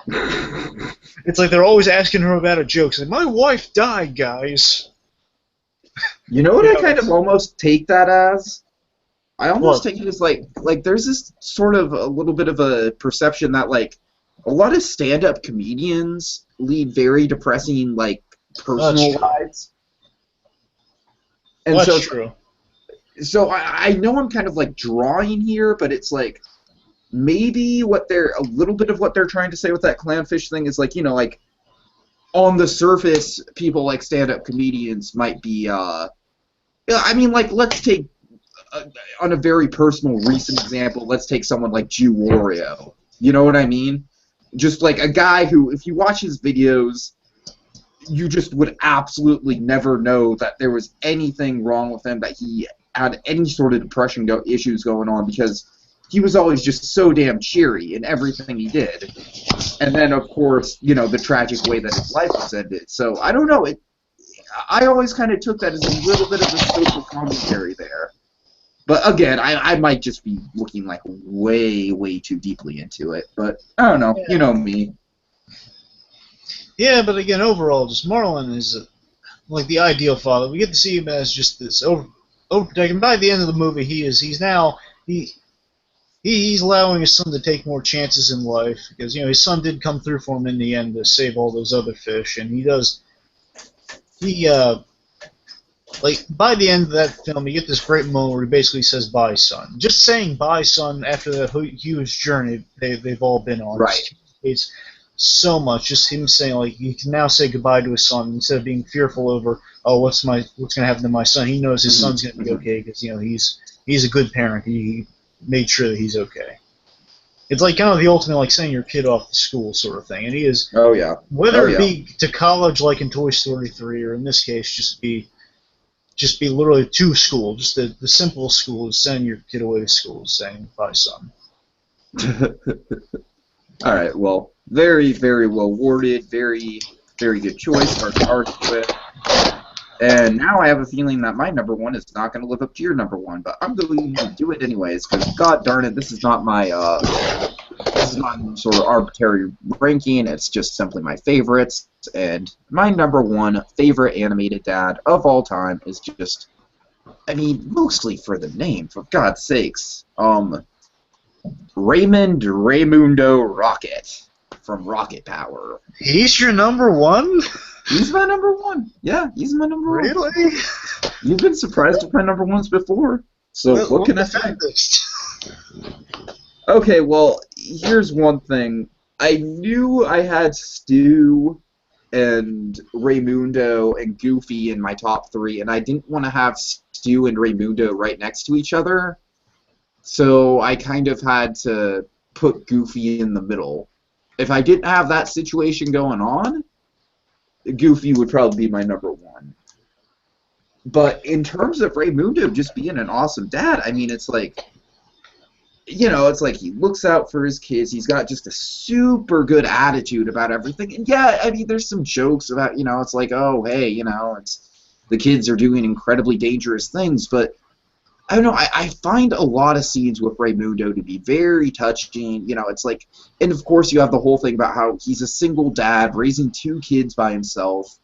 It's like they're always asking him about a joke. It's like, my wife died, guys. You know what I kind of almost take that as? I almost take it as like there's this sort of a little bit of a perception that like a lot of stand-up comedians lead very depressing like personal lives. And That's true. So I know I'm kind of like drawing here, but it's like maybe a little bit of what they're trying to say with that clownfish thing is like, you know, like on the surface people like stand-up comedians might be I mean, like, let's take on a very personal recent example, let's take someone like Jew Wario. You know what I mean? Just like a guy who, if you watch his videos, you just would absolutely never know that there was anything wrong with him, that he had any sort of depression issues going on, because he was always just so damn cheery in everything he did. And then, of course, you know, the tragic way that his life was ended. So, I don't know. I always kind of took that as a little bit of a social commentary there. But again, I might just be looking like way too deeply into it. But I don't know. Yeah. You know me. Yeah, but again, overall, just Marlon is like the ideal father. We get to see him as just this overprotecting. By the end of the movie, he's he's allowing his son to take more chances in life because his son did come through for him in the end to save all those other fish, and he does. He like by the end of that film, you get this great moment where he basically says, "Bye, son." Just saying "Bye, son" after the huge journey they've all been on. Right. It's so much. Just him saying like he can now say goodbye to his son instead of being fearful over what's going to happen to my son. He knows his son's going to be okay because he's a good parent. He made sure that he's okay. It's like kind of the ultimate like sending your kid off to school sort of thing, and he is. Oh yeah. Whether it be to college like in Toy Story 3, or in this case just be literally to school. Just the simple school is sending your kid away to school, saying bye, son. All right. Well, very, very well worded. Very, very good choice. Hard to argue with. And now I have a feeling that my number one is not going to live up to your number one, but I'm going to do it anyways because, god darn it, this is not my this is not sort of arbitrary ranking. It's just simply my favorites. And my number one favorite animated dad of all time is just, I mean, mostly for the name, for God's sakes, Raymond Raymundo Rocket from Rocket Power. He's your number one? He's my number one. Yeah, he's my number one. Really? You've been surprised with my number ones before. So what can I say? Okay, well, here's one thing. I knew I had Stu and Raymundo and Goofy in my top three, and I didn't want to have Stu and Raymundo right next to each other. So I kind of had to put Goofy in the middle. If I didn't have that situation going on, Goofy would probably be my number one. But in terms of Raymundo just being an awesome dad, I mean, it's like, it's like he looks out for his kids. He's got just a super good attitude about everything. And yeah, I mean, there's some jokes about, it's like, oh, hey, it's the kids are doing incredibly dangerous things. But I don't know, I find a lot of scenes with Raymundo to be very touching. It's like, and of course you have the whole thing about how he's a single dad raising two kids by himself.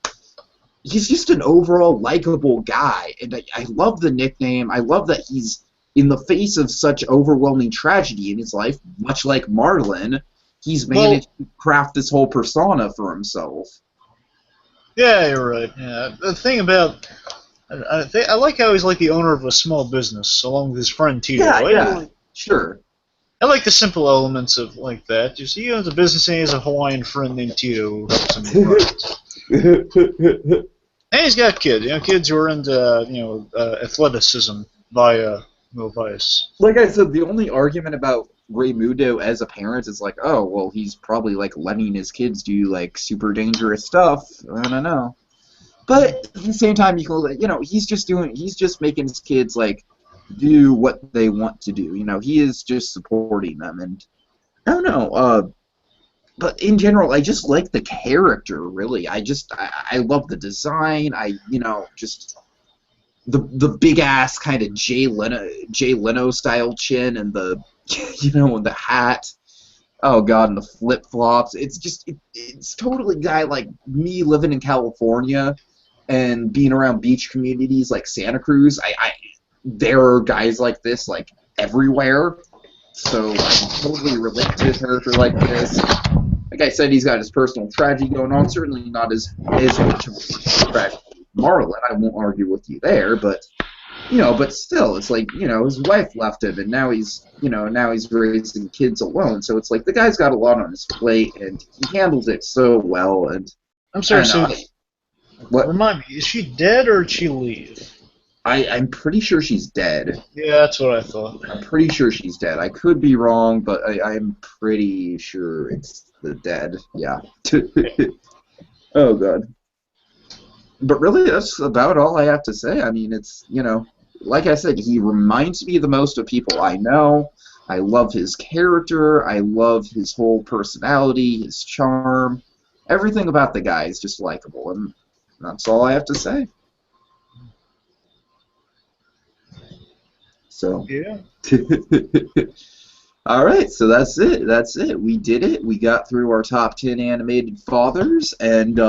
He's just an overall likable guy, and I love the nickname. I love that he's in the face of such overwhelming tragedy in his life, much like Marlin, he's managed to craft this whole persona for himself. Yeah, you're right. Yeah, the thing about I like how he's like the owner of a small business, along with his friend Tito. Yeah, sure. I like the simple elements of like that. Just he owns a business and he has a Hawaiian friend named Tito who helps him run. And he's got kids. Kids who are into athleticism via Vice. Like I said, the only argument about Raymundo as a parent is like, oh, well, he's probably like letting his kids do like super dangerous stuff. I don't know. But at the same time, he's just making his kids like do what they want to do. He is just supporting them, and I don't know. But in general, I just like the character. Really, I love the design. Just the big ass kind of Jay Leno style chin and the and the hat. Oh god, and the flip flops. It's totally a guy like me living in California and being around beach communities like Santa Cruz. There are guys like this like everywhere, so I can totally relate to a character like this. Like I said, he's got his personal tragedy going on. Certainly not as much of a tragedy as Marlin. I won't argue with you there, but but still, it's like his wife left him, and now he's raising kids alone. So it's like the guy's got a lot on his plate, and he handles it so well. And I'm sorry, so what? Remind me, is she dead or did she leave? I'm pretty sure she's dead. Yeah, that's what I thought. I'm pretty sure she's dead. I could be wrong, but I'm pretty sure it's the dead. Yeah. Oh god. But really, that's about all I have to say. I mean, it's like I said, he reminds me the most of people I know. I love his character. I love his whole personality, his charm. Everything about the guy is just likable, and that's all I have to say. So yeah. All right, so that's it. That's it. We did it. We got through our top 10 animated fathers, and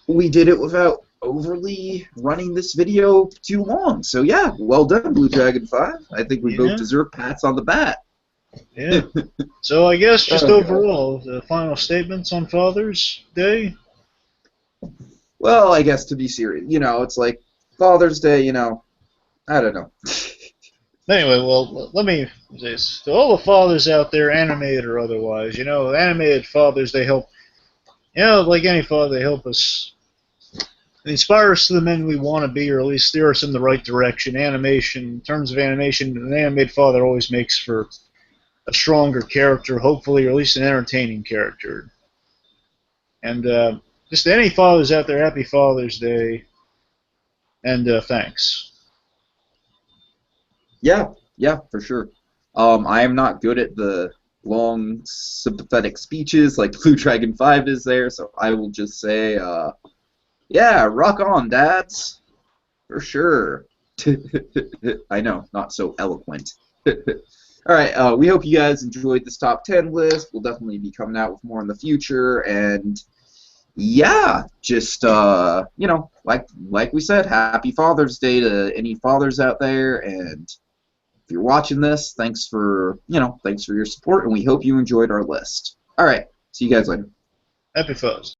we did it without overly running this video too long. So yeah, well done, Blue Dragon 5. I think we both deserve pats on the back. Yeah. So I guess just Okay. overall, the final statements on Father's Day. Well, I guess to be serious, it's like Father's Day, I don't know. Anyway, well, let me say this. To all the fathers out there, animated or otherwise, animated fathers, they help, like any father, they help us. They inspire us to the men we want to be, or at least steer us in the right direction. Animation, in terms of animation, an animated father always makes for a stronger character, hopefully, or at least an entertaining character. And just to any fathers out there, happy Father's Day, and thanks. Yeah, for sure. I am not good at the long, sympathetic speeches like Blue Dragon 5 is there, so I will just say, yeah, rock on, dads. For sure. I know, not so eloquent. All right, we hope you guys enjoyed this top 10 list. We'll definitely be coming out with more in the future, and yeah, just like we said, happy Father's Day to any fathers out there, and if you're watching this, thanks for your support, and we hope you enjoyed our list. All right, see you guys later. Happy Father's Day.